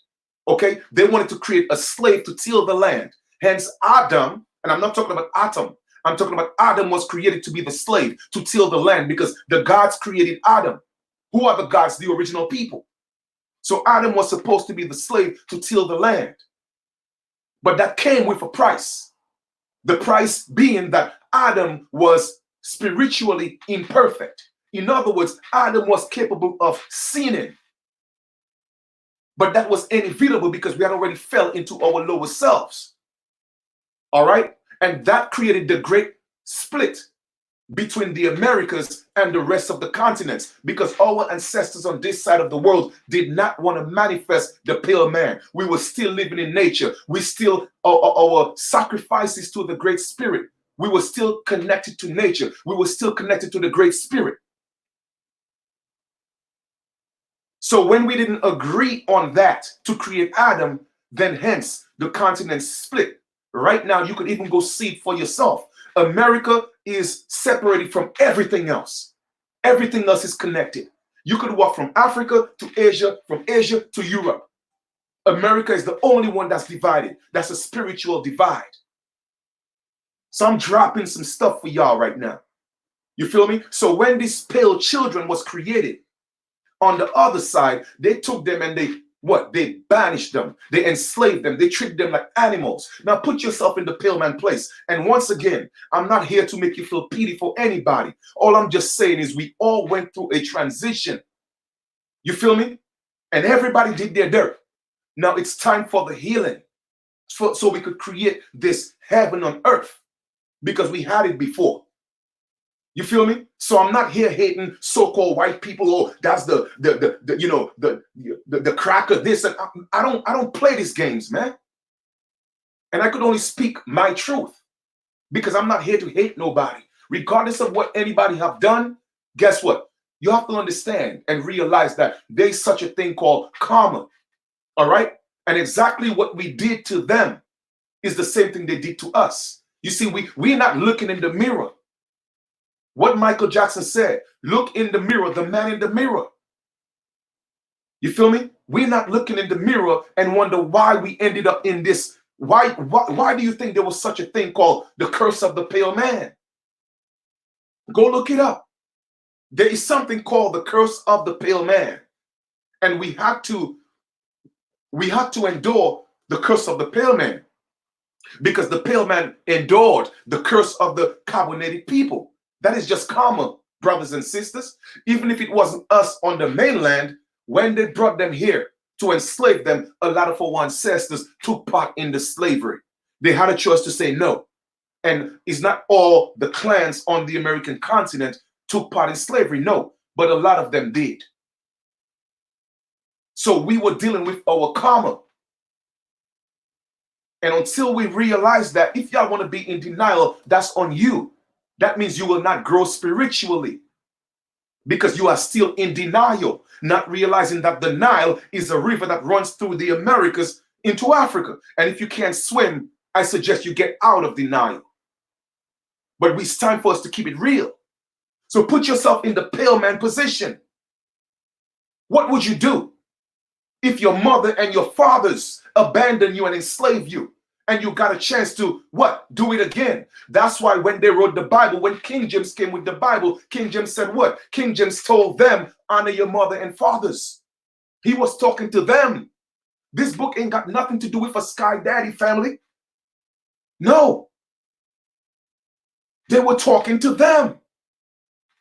Okay. They wanted to create a slave to till the land. Hence Adam, and I'm not talking about Atom. I'm talking about Adam was created to be the slave, to till the land, because the gods created Adam. Who are the gods? The original people. So Adam was supposed to be the slave to till the land. But that came with a price. The price being that Adam was spiritually imperfect. In other words, Adam was capable of sinning. But that was inevitable because we had already fell into our lower selves. All right? And that created the great split between the Americas and the rest of the continents, because our ancestors on this side of the world did not want to manifest the pale man. We were still living in nature. We still, our sacrifices to the Great Spirit. We were still connected to nature. We were still connected to the Great Spirit. So when we didn't agree on that to create Adam, then hence the continents split. Right now, you could even go see it for yourself. America is separated from everything else. Everything else is connected. You could walk from Africa to Asia, from Asia to Europe. America is the only one that's divided. That's a spiritual divide. So I'm dropping some stuff for y'all right now. You feel me? So when these pale children was created, on the other side, they took them and they banished them. They enslaved them. They treated them like animals. Now put yourself in the pale man place. And once again, I'm not here to make you feel pity for anybody. All I'm just saying is we all went through a transition. You feel me? And everybody did their dirt. Now it's time for the healing. So we could create this heaven on earth, because we had it before. You feel me? So I'm not here hating so-called white people. Oh, that's the cracker this, and I don't play these games, man. And I could only speak my truth, because I'm not here to hate nobody, regardless of what anybody have done. Guess what? You have to understand and realize that there's such a thing called karma. All right, and exactly what we did to them is the same thing they did to us. You see, we're not looking in the mirror. What Michael Jackson said, look in the mirror, the man in the mirror. You feel me? We're not looking in the mirror and wonder why we ended up in this. Why do you think there was such a thing called the curse of the pale man? Go look it up. There is something called the curse of the pale man. And we had to endure the curse of the pale man, because the pale man endured the curse of the carbonated people. That is just karma, brothers and sisters. Even if it wasn't us on the mainland, When they brought them here to enslave them, a lot of our ancestors took part in the slavery. They had a choice to say no. And it's not all the clans on the American continent took part in slavery, no, but a lot of them did. So we were dealing with our karma. And until we realize that, if y'all want to be in denial, that's on you. That means you will not grow spiritually because you are still in denial, not realizing that the Nile is a river that runs through the Americas into Africa. And if you can't swim, I suggest you get out of denial. But it's time for us to keep it real. So put yourself in the pale man position. What would you do if your mother and your fathers abandon you and enslave you, and you got a chance to what? Do it again. That's why when they wrote the Bible, when King James came with the Bible, King James said what? King James told them, honor your mother and fathers. He was talking to them. This book ain't got nothing to do with a Sky Daddy family. No. They were talking to them.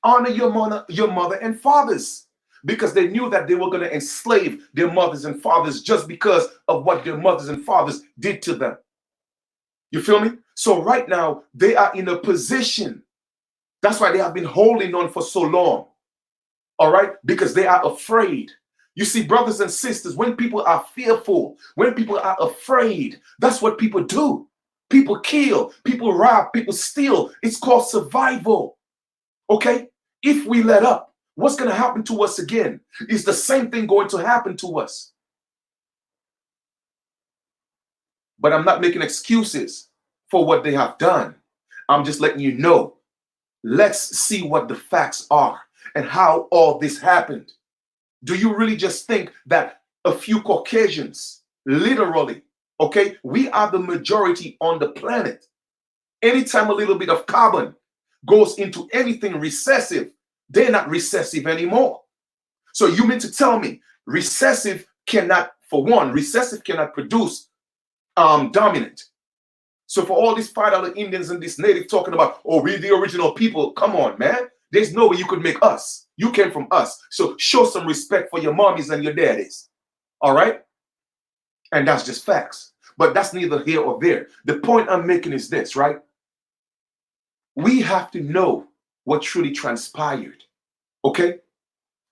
Honor your mother and fathers. Because they knew that they were going to enslave their mothers and fathers just because of what their mothers and fathers did to them. You feel me? So right now, they are in a position. That's why they have been holding on for so long. All right? Because they are afraid. You see, brothers and sisters, when people are fearful, when people are afraid, that's what people do. People kill, people rob, people steal. It's called survival. Okay? If we let up, what's going to happen to us again? Is the same thing going to happen to us? But I'm not making excuses for what they have done. I'm just letting you know. Let's see what the facts are and how all this happened. Do you really just think that a few Caucasians, literally, okay, we are the majority on the planet. Anytime a little bit of carbon goes into anything recessive, they're not recessive anymore. So you mean to tell me recessive cannot, for one, recessive cannot produce dominant. So for all these $5 Indians and this native talking about, oh, we're the original people, come on, man. There's no way you could make us. You came from us. So show some respect for your mommies and your daddies. All right? And that's just facts. But that's neither here or there. The point I'm making is this, right? We have to know what truly transpired. Okay?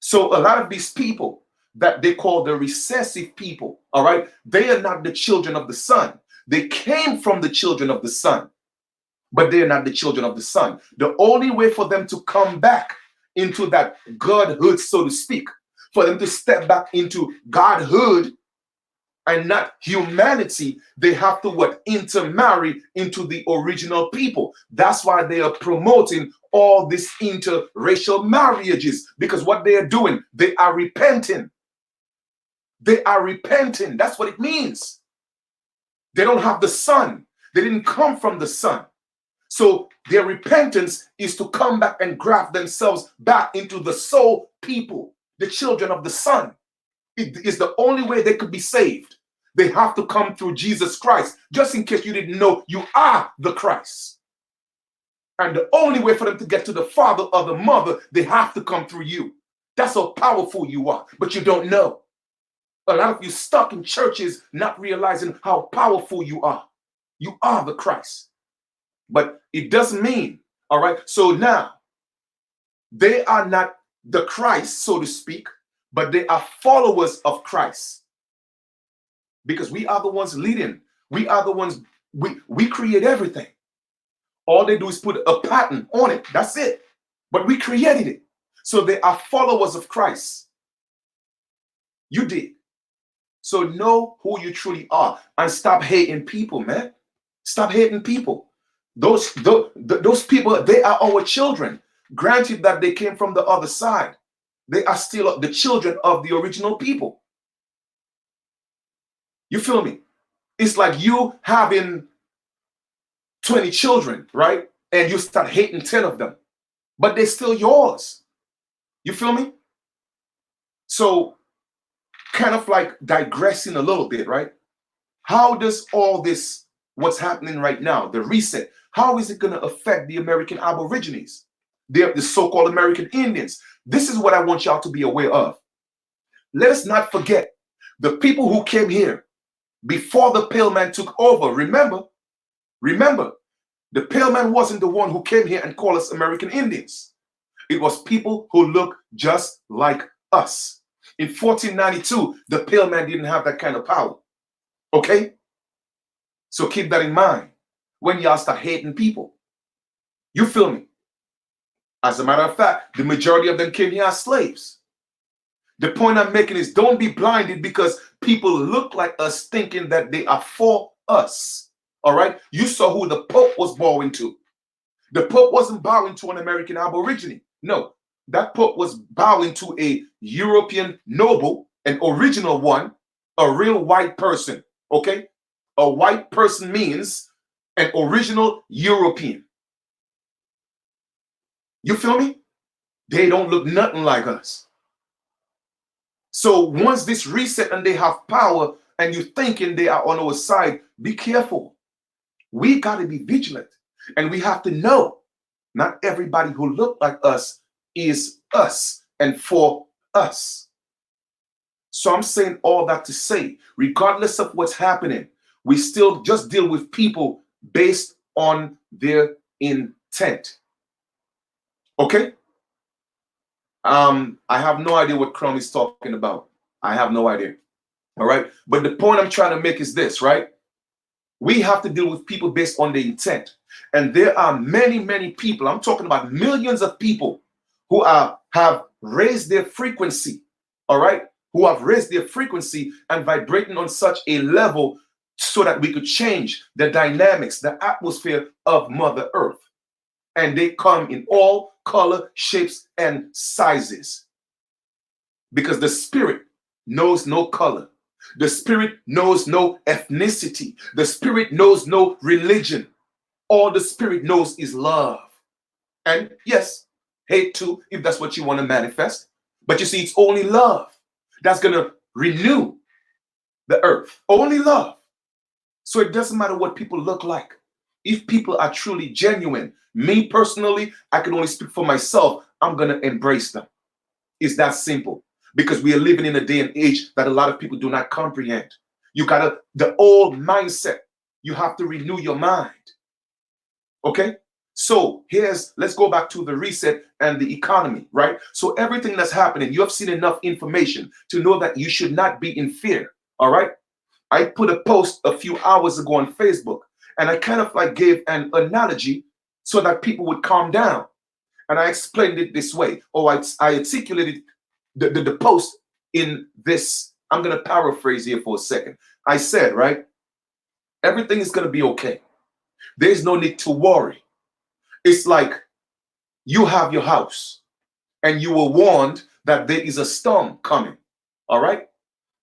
So a lot of these people that they call the recessive people, all right, they are not the children of the sun. They came from the children of the sun, but they are not the children of the sun. The only way for them to come back into that godhood, so to speak, for them to step back into godhood and not humanity, they have to what? Intermarry into the original people. That's why they are promoting all these interracial marriages, because what they are doing, they are repenting. They are repenting. That's what it means. They don't have the sun. They didn't come from the sun. So their repentance is to come back and graft themselves back into the soul people, the children of the sun. It is the only way they could be saved. They have to come through Jesus Christ. Just in case you didn't know, you are the Christ. And the only way for them to get to the father or the mother, they have to come through you. That's how powerful you are, but you don't know. A lot of you stuck in churches not realizing how powerful you are. You are the Christ. But it doesn't mean, all right? So now, they are not the Christ, so to speak, but they are followers of Christ. Because we are the ones leading. We are the ones, we create everything. All they do is put a pattern on it. That's it. But we created it. So they are followers of Christ. You did. So know who you truly are and stop hating people, man. Stop hating people. Those people, they are our children. Granted that they came from the other side, they are still the children of the original people. You feel me? It's like you having 20 children, right? And you start hating 10 of them, but they're still yours. You feel me? So kind of like digressing a little bit, right? How does all this, what's happening right now, the reset, how is it going to affect the American Aborigines, the so-called American Indians? This is what I want y'all to be aware of. let us not forget the people who came here before the pale man took over. Remember, the pale man wasn't the one who came here and called us American Indians. It was people who look just like us. In 1492, the pale man didn't have that kind of power. Okay? So keep that in mind when y'all start hating people. You feel me? As a matter of fact, the majority of them came here as slaves. The point I'm making is don't be blinded because people look like us thinking that they are for us. All right? You saw who the Pope was bowing to. The Pope wasn't bowing to an American Aborigine. No, that Pope was bowing to a European noble, an original one, a real white person. Okay? A white person means an original European. You feel me? They don't look nothing like us. So once this reset and they have power and you're thinking they are on our side, be careful. We got to be vigilant. And we have to know not everybody who look like us is us and for us. So I'm saying all that to say, regardless of what's happening, we still just deal with people based on their intent. Okay? I have no idea what Crum is talking about. I have no idea. All right? But the point I'm trying to make is this, right? We have to deal with people based on their intent. And there are many, many people, I'm talking about millions of people who have raised their frequency, all right? Who have raised their frequency and vibrating on such a level so that we could change the dynamics, the atmosphere of Mother Earth. And they come in all color, shapes, and sizes. Because the spirit knows no color. The spirit knows no ethnicity. The spirit knows no religion. All the spirit knows is love. And yes, hate too, if that's what you want to manifest. But you see, it's only love that's going to renew the earth. Only love. So it doesn't matter what people look like. If people are truly genuine, me personally, I can only speak for myself. I'm going to embrace them. It's that simple. Because we are living in a day and age that a lot of people do not comprehend. You gotta, the old mindset, you have to renew your mind. Okay? So let's go back to the reset and the economy, right? So everything that's happening, you have seen enough information to know that you should not be in fear. All right? I put a post a few hours ago on Facebook, and I kind of like gave an analogy so that people would calm down. And I explained it this way. I articulated the post in this. I'm going to paraphrase here for a second. I said, right, everything is going to be okay. There's no need to worry. It's like you have your house and you were warned that there is a storm coming. All right.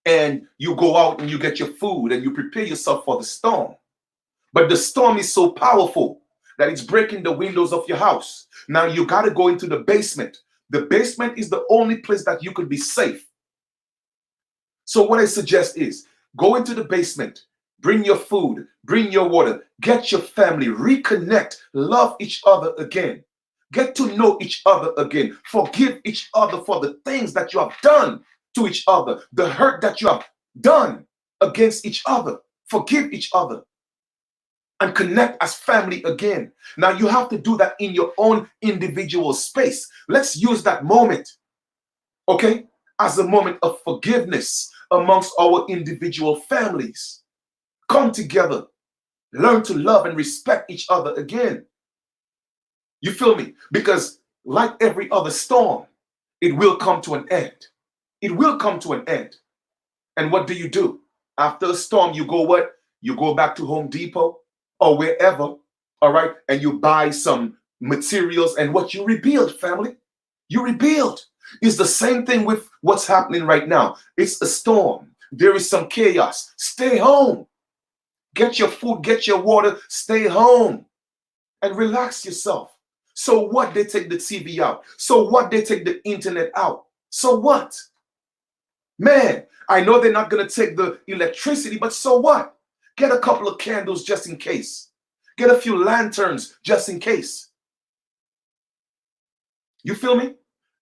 And you go out and you get your food and you prepare yourself for the storm. But the storm is so powerful that it's breaking the windows of your house. Now you got to go into the basement. The basement is the only place that you could be safe. So what I suggest is go into the basement, bring your food, bring your water, get your family, reconnect, love each other again. Get to know each other again. Forgive each other for the things that you have done to each other, the hurt that you have done against each other. Forgive each other and connect as family again. Now you have to do that in your own individual space. Let's use that moment, okay, as a moment of forgiveness amongst our individual families. Come together, learn to love and respect each other again. You feel me? Because like every other storm, it will come to an end. It will come to an end. And what do? After a storm, you go what? You go back to Home Depot or wherever, all right, and you buy some materials and what you rebuild, family. You rebuild. It's the same thing with what's happening right now. It's a storm. There is some chaos. Stay home. Get your food, get your water, stay home and relax yourself. So what? They take the TV out. So what? They take the internet out. So what? Man, I know they're not going to take the electricity, but so what? Get a couple of candles just in case. Get a few lanterns just in case. You feel me?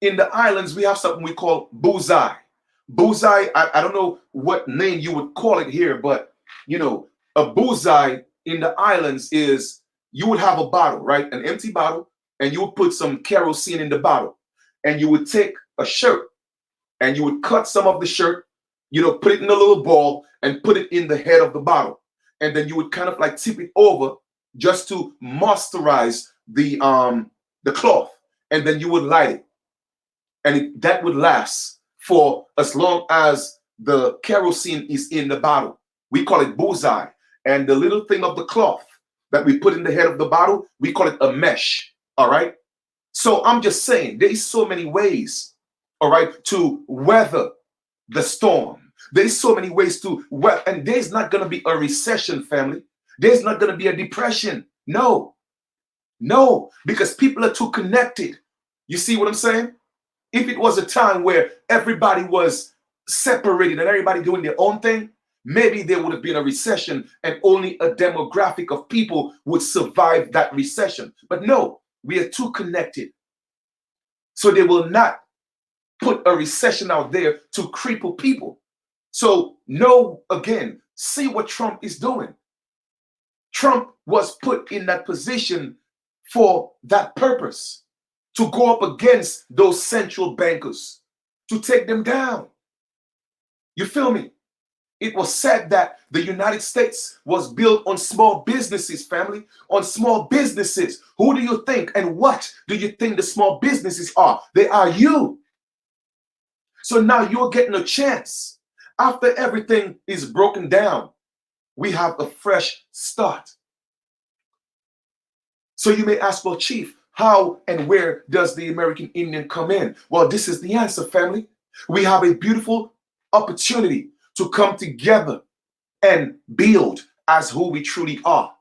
In the islands, we have something we call bullseye. Bullseye, I don't know what name you would call it here, but you know, a bullseye in the islands is you would have a bottle, right? An empty bottle, and you would put some kerosene in the bottle, and you would take a shirt and you would cut some of the shirt, you know, put it in a little ball and put it in the head of the bottle. And then you would kind of like tip it over just to moisturize the cloth. And then you would light it. And that would last for as long as the kerosene is in the bottle. We call it bullseye. And the little thing of the cloth that we put in the head of the bottle, we call it a mesh. All right. So I'm just saying there is so many ways, all right, to weather the storm. There's so many ways to weather, and there's not going to be a recession, family. There's not going to be a depression. No, no, because people are too connected. You see what I'm saying? If it was a time where everybody was separated and everybody doing their own thing, maybe there would have been a recession and only a demographic of people would survive that recession. But no, we are too connected. So they will not put a recession out there to cripple people. So no, again, see what Trump is doing. Trump was put in that position for that purpose, to go up against those central bankers, to take them down. You feel me? It was said that the United States was built on small businesses, family, on small businesses. Who do you think and what do you think the small businesses are? They are you. So now you're getting a chance. After everything is broken down, we have a fresh start. So you may ask, well, Chief, how and where does the American Indian come in? Well, this is the answer, family. We have a beautiful opportunity to come together and build as who we truly are.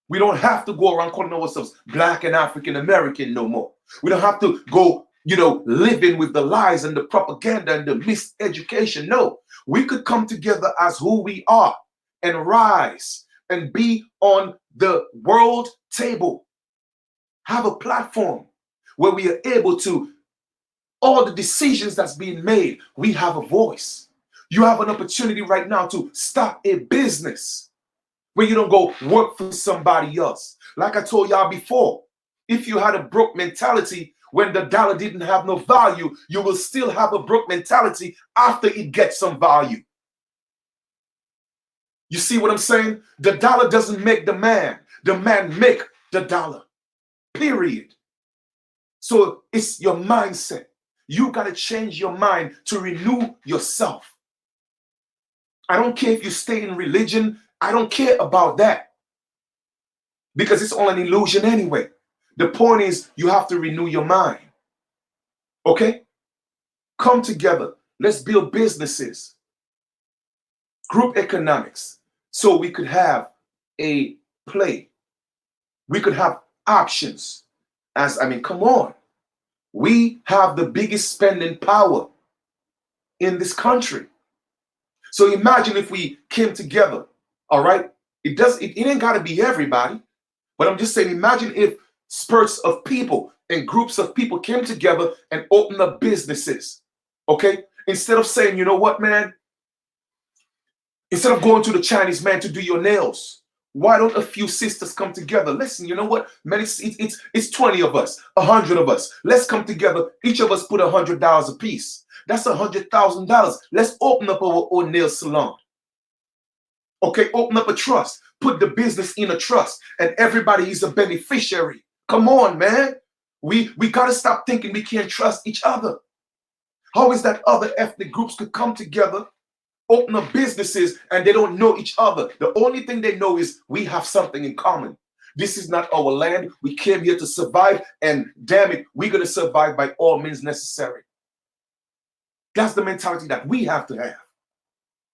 We don't have to go around calling ourselves Black and African American no more. We don't have to go, living with the lies and the propaganda and the miseducation. No, we could come together as who we are and rise and be on the world table. Have a platform where we are able to, all the decisions that's being made, we have a voice. You have an opportunity right now to start a business where you don't go work for somebody else. Like I told y'all before, if you had a broke mentality when the dollar didn't have no value, you will still have a broke mentality after it gets some value. You see what I'm saying? The dollar doesn't make the man make the dollar, period. So it's your mindset. You got to change your mind to renew yourself. I don't care if you stay in religion. I don't care about that, because it's all an illusion anyway. The point is you have to renew your mind. Okay? Come together. Let's build businesses, group economics, so we could have a play. We could have options. Come on. We have the biggest spending power in this country. So imagine if we came together, all right? It ain't got to be everybody, but I'm just saying, imagine if spurts of people and groups of people came together and opened up businesses, okay? Instead of saying, you know what, man? Instead of going to the Chinese man to do your nails, why don't a few sisters come together? Listen, you know what, man? It's 20 of us, 100 of us. Let's come together. Each of us put $100 a piece. That's $100,000. Let's open up our own nail salon. Okay, open up a trust. Put the business in a trust, and everybody is a beneficiary. Come on, man. We got to stop thinking we can't trust each other. How is that other ethnic groups could come together, open up businesses, and they don't know each other? The only thing they know is we have something in common. This is not our land. We came here to survive, and damn it, we're going to survive by all means necessary. That's the mentality that we have to have.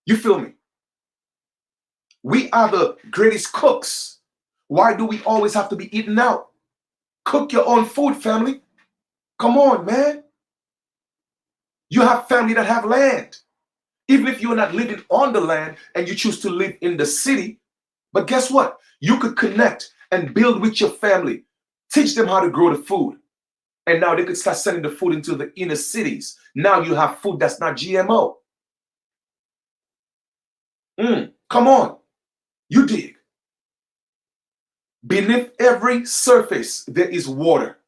You feel me? We are the greatest cooks. Why do we always have to be eating out? Cook your own food, family. Come on, man. You have family that have land. Even if you're not living on the land and you choose to live in the city, but guess what? You could connect and build with your family. Teach them how to grow the food. And now they could start sending the food into the inner cities. Now you have food that's not GMO. Come on. You dig. Beneath every surface, there is water.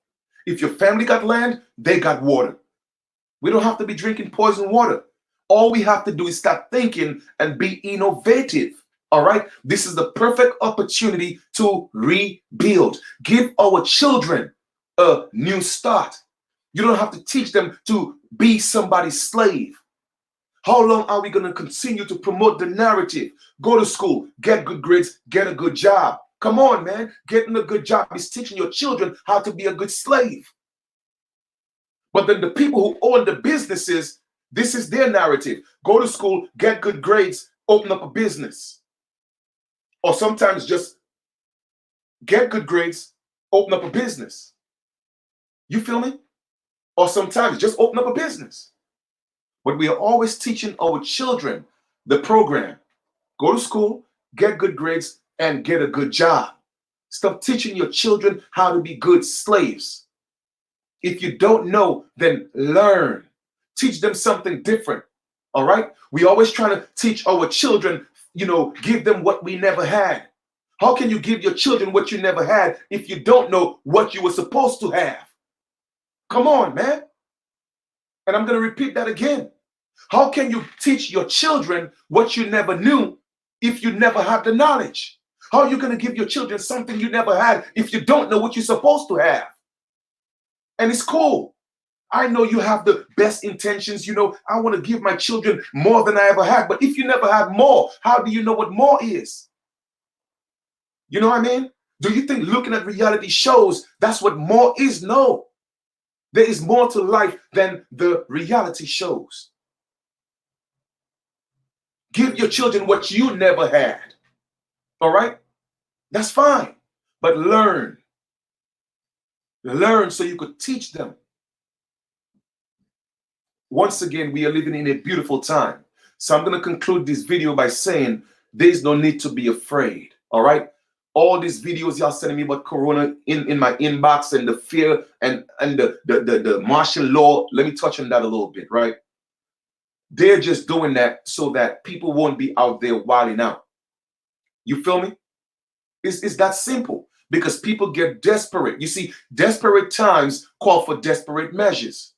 If your family got land, they got water. We don't have to be drinking poison water. All we have to do is start thinking and be innovative. All right. This is the perfect opportunity to rebuild. Give our children a new start. You don't have to teach them to be somebody's slave. How long are we going to continue to promote the narrative? Go to school, get good grades, get a good job. Come on, man. Getting a good job is teaching your children how to be a good slave. But then the people who own the businesses, this is their narrative. Go to school, get good grades, open up a business. Or sometimes just get good grades, open up a business. You feel me? Or sometimes just open up a business. But we are always teaching our children the program. Go to school, get good grades, and get a good job. Stop teaching your children how to be good slaves. If you don't know, then learn. Teach them something different. All right? We always trying to teach our children, give them what we never had. How can you give your children what you never had if you don't know what you were supposed to have? Come on, man. And I'm going to repeat that again. How can you teach your children what you never knew if you never had the knowledge? How are you going to give your children something you never had if you don't know what you're supposed to have? And it's cool. I know you have the best intentions. I want to give my children more than I ever had. But if you never had more, how do you know what more is? You know what I mean? Do you think looking at reality shows, that's what more is? No. There is more to life than the reality shows. Give your children what you never had. All right? That's fine. But learn. Learn so you could teach them. Once again, we are living in a beautiful time. So I'm going to conclude this video by saying there's no need to be afraid. All right? All these videos y'all sending me about Corona in my inbox and the fear and the martial law. Let me touch on that a little bit, right? They're just doing that so that people won't be out there wilding out. You feel me? It's that simple because people get desperate. You see, desperate times call for desperate measures.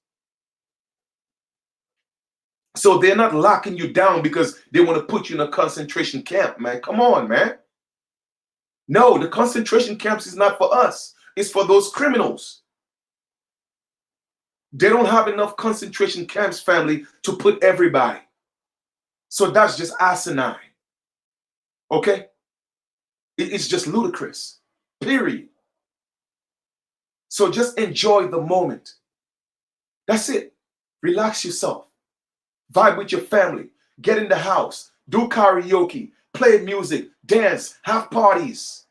So they're not locking you down because they want to put you in a concentration camp, man. Come on, man. No, the concentration camps is not for us. It's for those criminals. They don't have enough concentration camps, family, to put everybody. So that's just asinine. Okay? It's just ludicrous. Period. So just enjoy the moment. That's it. Relax yourself. Vibe with your family. Get in the house. Do karaoke. Play music. Dance. Have parties.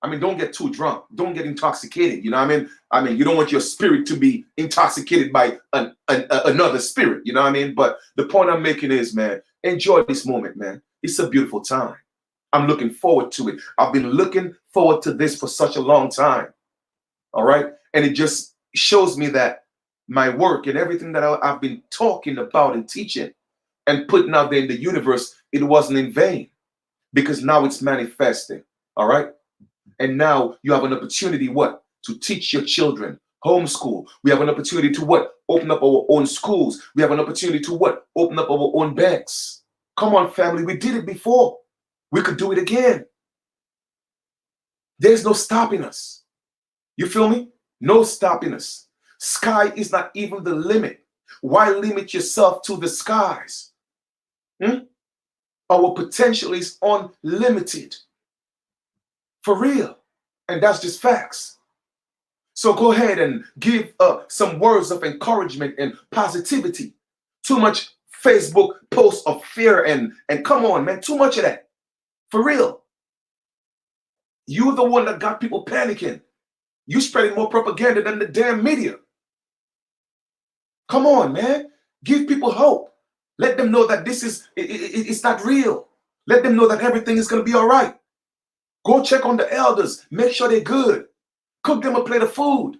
I mean, don't get too drunk. Don't get intoxicated. You know what I mean? I mean, you don't want your spirit to be intoxicated by another spirit. You know what I mean? But the point I'm making is, man, enjoy this moment, man. It's a beautiful time. I'm looking forward to it. I've been looking forward to this for such a long time. All right? And it just shows me that my work and everything that I've been talking about and teaching and putting out there in the universe, it wasn't in vain because now it's manifesting. All right? And now you have an opportunity, what? To teach your children, homeschool. We have an opportunity to what? Open up our own schools. We have an opportunity to what? Open up our own banks. Come on, family. We did it before. We could do it again. There's no stopping us. You feel me? No stopping us. Sky is not even the limit. Why limit yourself to the skies? Our potential is unlimited. For real. And that's just facts. So go ahead and give some words of encouragement and positivity. Too much Facebook posts of fear and come on, man, too much of that. For real. You're the one that got people panicking. You spreading more propaganda than the damn media. Come on, man. Give people hope. Let them know that it's not real. Let them know that everything is going to be all right. Go check on the elders. Make sure they're good. Cook them a plate of food.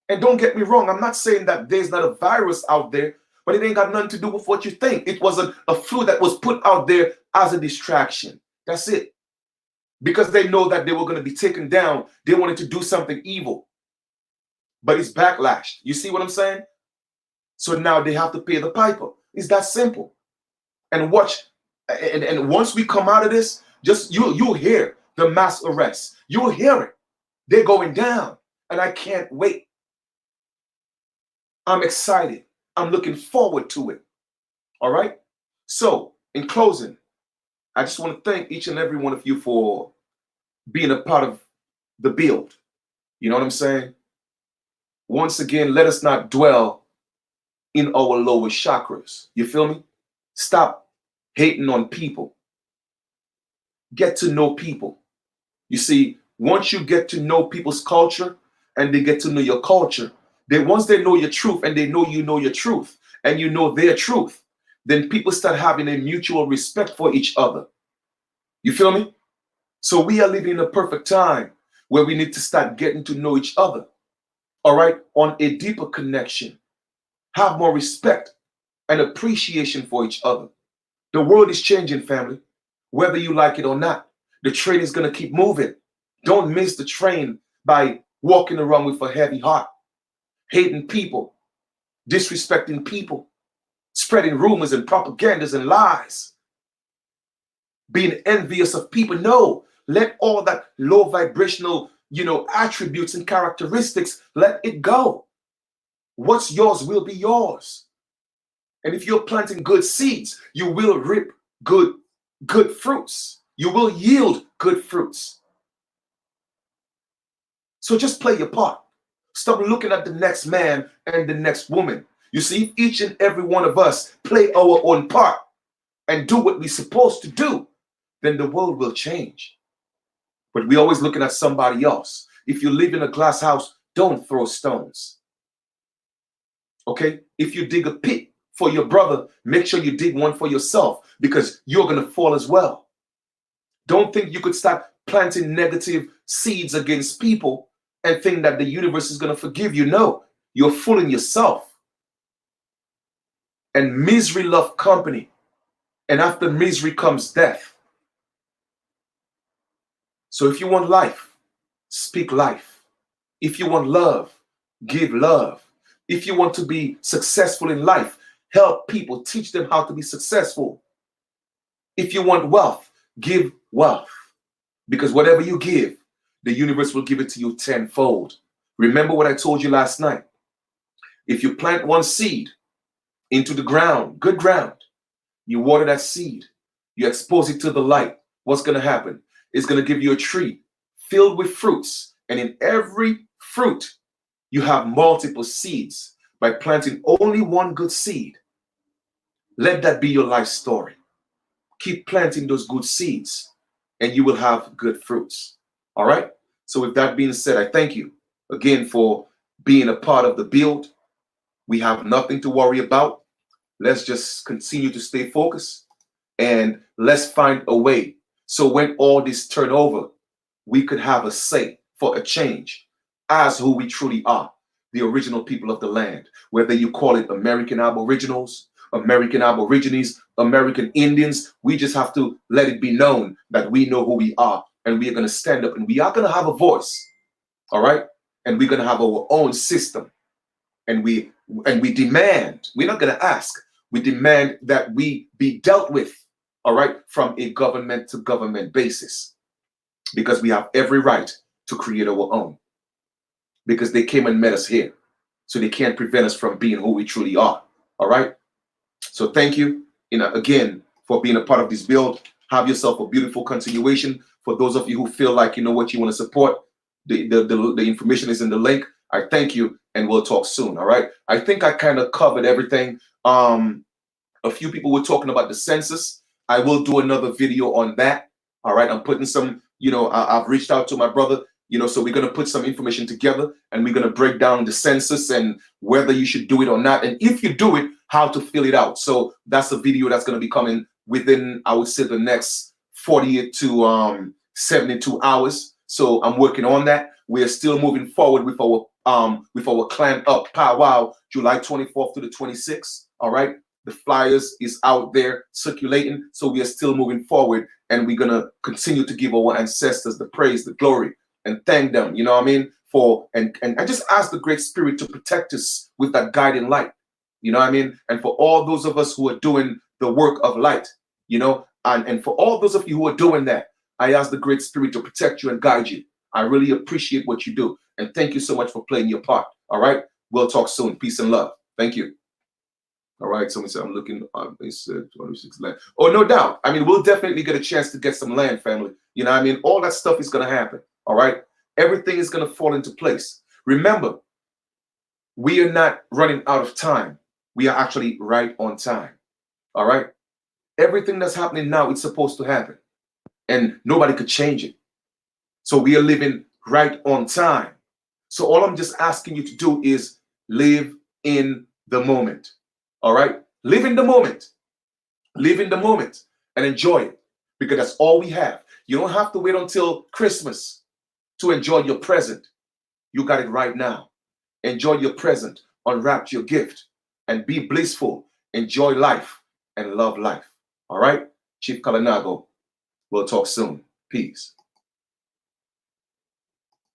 And don't get me wrong, I'm not saying that there's not a virus out there, but it ain't got nothing to do with what you think. It was a flu that was put out there as a distraction. That's it. Because they know that they were going to be taken down. They wanted to do something evil. But it's backlashed. You see what I'm saying? So now they have to pay the piper. It's that simple. And watch, and once we come out of this, just you'll hear the mass arrests. You'll hear it. They're going down. And I can't wait. I'm excited. I'm looking forward to it. All right? So, in closing, I just want to thank each and every one of you for being a part of the build. You know what I'm saying? Once again, let us not dwell in our lower chakras. You feel me? Stop hating on people. Get to know people. You see, once you get to know people's culture and they get to know your culture, once they know your truth and they know your truth and you know their truth, then people start having a mutual respect for each other. You feel me? So we are living in a perfect time where we need to start getting to know each other. All right? On a deeper connection. Have more respect and appreciation for each other. The world is changing, family. Whether you like it or not, the train is going to keep moving. Don't miss the train by walking around with a heavy heart, hating people, disrespecting people, spreading rumors and propagandas and lies, being envious of people. No, let all that low vibrational, attributes and characteristics, let it go. What's yours will be yours. And if you're planting good seeds, you will reap good fruits. You will yield good fruits. So just play your part. Stop looking at the next man and the next woman. You see, each and every one of us play our own part and do what we're supposed to do, then the world will change. But we're always looking at somebody else. If you live in a glass house, don't throw stones. Okay? If you dig a pit for your brother, make sure you dig one for yourself, because you're going to fall as well. Don't think you could start planting negative seeds against people and think that the universe is going to forgive you. No, you're fooling yourself. And misery loves company. And after misery comes death. So if you want life, speak life. If you want love, give love. If you want to be successful in life, help people, teach them how to be successful. If you want wealth, give wealth. Because whatever you give, the universe will give it to you tenfold. Remember what I told you last night. If you plant one seed into the ground, good ground, you water that seed, you expose it to the light, what's going to happen? It's going to give you a tree filled with fruits. And in every fruit, you have multiple seeds. By planting only one good seed, let that be your life story. Keep planting those good seeds and you will have good fruits. All right? So with that being said, I thank you again for being a part of the build. We have nothing to worry about. Let's just continue to stay focused and let's find a way. So when all this turn over, we could have a say for a change as who we truly are, the original people of the land. Whether you call it American Aboriginals, American Aborigines, American Indians, we just have to let it be known that we know who we are and we are going to stand up and we are going to have a voice. All right? And we're going to have our own system. And we demand, we're not going to ask, we demand that we be dealt with, all right, from a government to government basis, because we have every right to create our own, because they came and met us here, so they can't prevent us from being who we truly are. All right. So thank you, again, for being a part of this build. Have yourself a beautiful continuation. For those of you who feel like, you want to support, the information is in the link. I thank you, and we'll talk soon. All right. I think I kind of covered everything. A few people were talking about the census. I will do another video on that. All right. I'm putting some, I've reached out to my brother, so we're going to put some information together and we're going to break down the census and whether you should do it or not. And if you do it, how to fill it out. So that's a video that's going to be coming within, I would say, the next 48 to 72 hours. So I'm working on that. We are still moving forward with with our clan up powwow, July 24th to the 26th. All right. The flyers is out there circulating. So we are still moving forward, and we're gonna continue to give our ancestors the praise, the glory, and thank them. You know what I mean? For and I just ask the Great Spirit to protect us with that guiding light. You know what I mean? And for all those of us who are doing the work of light, you know, and for all those of you who are doing that, I ask the Great Spirit to protect you and guide you. I really appreciate what you do. And thank you so much for playing your part. All right. We'll talk soon. Peace and love. Thank you. All right. Someone said, I'm looking. They said 26 land. Oh, no doubt. I mean, we'll definitely get a chance to get some land, family. You know what I mean? All that stuff is going to happen. All right. Everything is going to fall into place. Remember, we are not running out of time. We are actually right on time. All right. Everything that's happening now, it's supposed to happen. And nobody could change it. So we are living right on time. So all I'm just asking you to do is live in the moment. All right? Live in the moment. Live in the moment and enjoy it, because that's all we have. You don't have to wait until Christmas to enjoy your present. You got it right now. Enjoy your present. Unwrap your gift and be blissful. Enjoy life and love life. All right? Chief-Kalinago. We'll talk soon. Peace.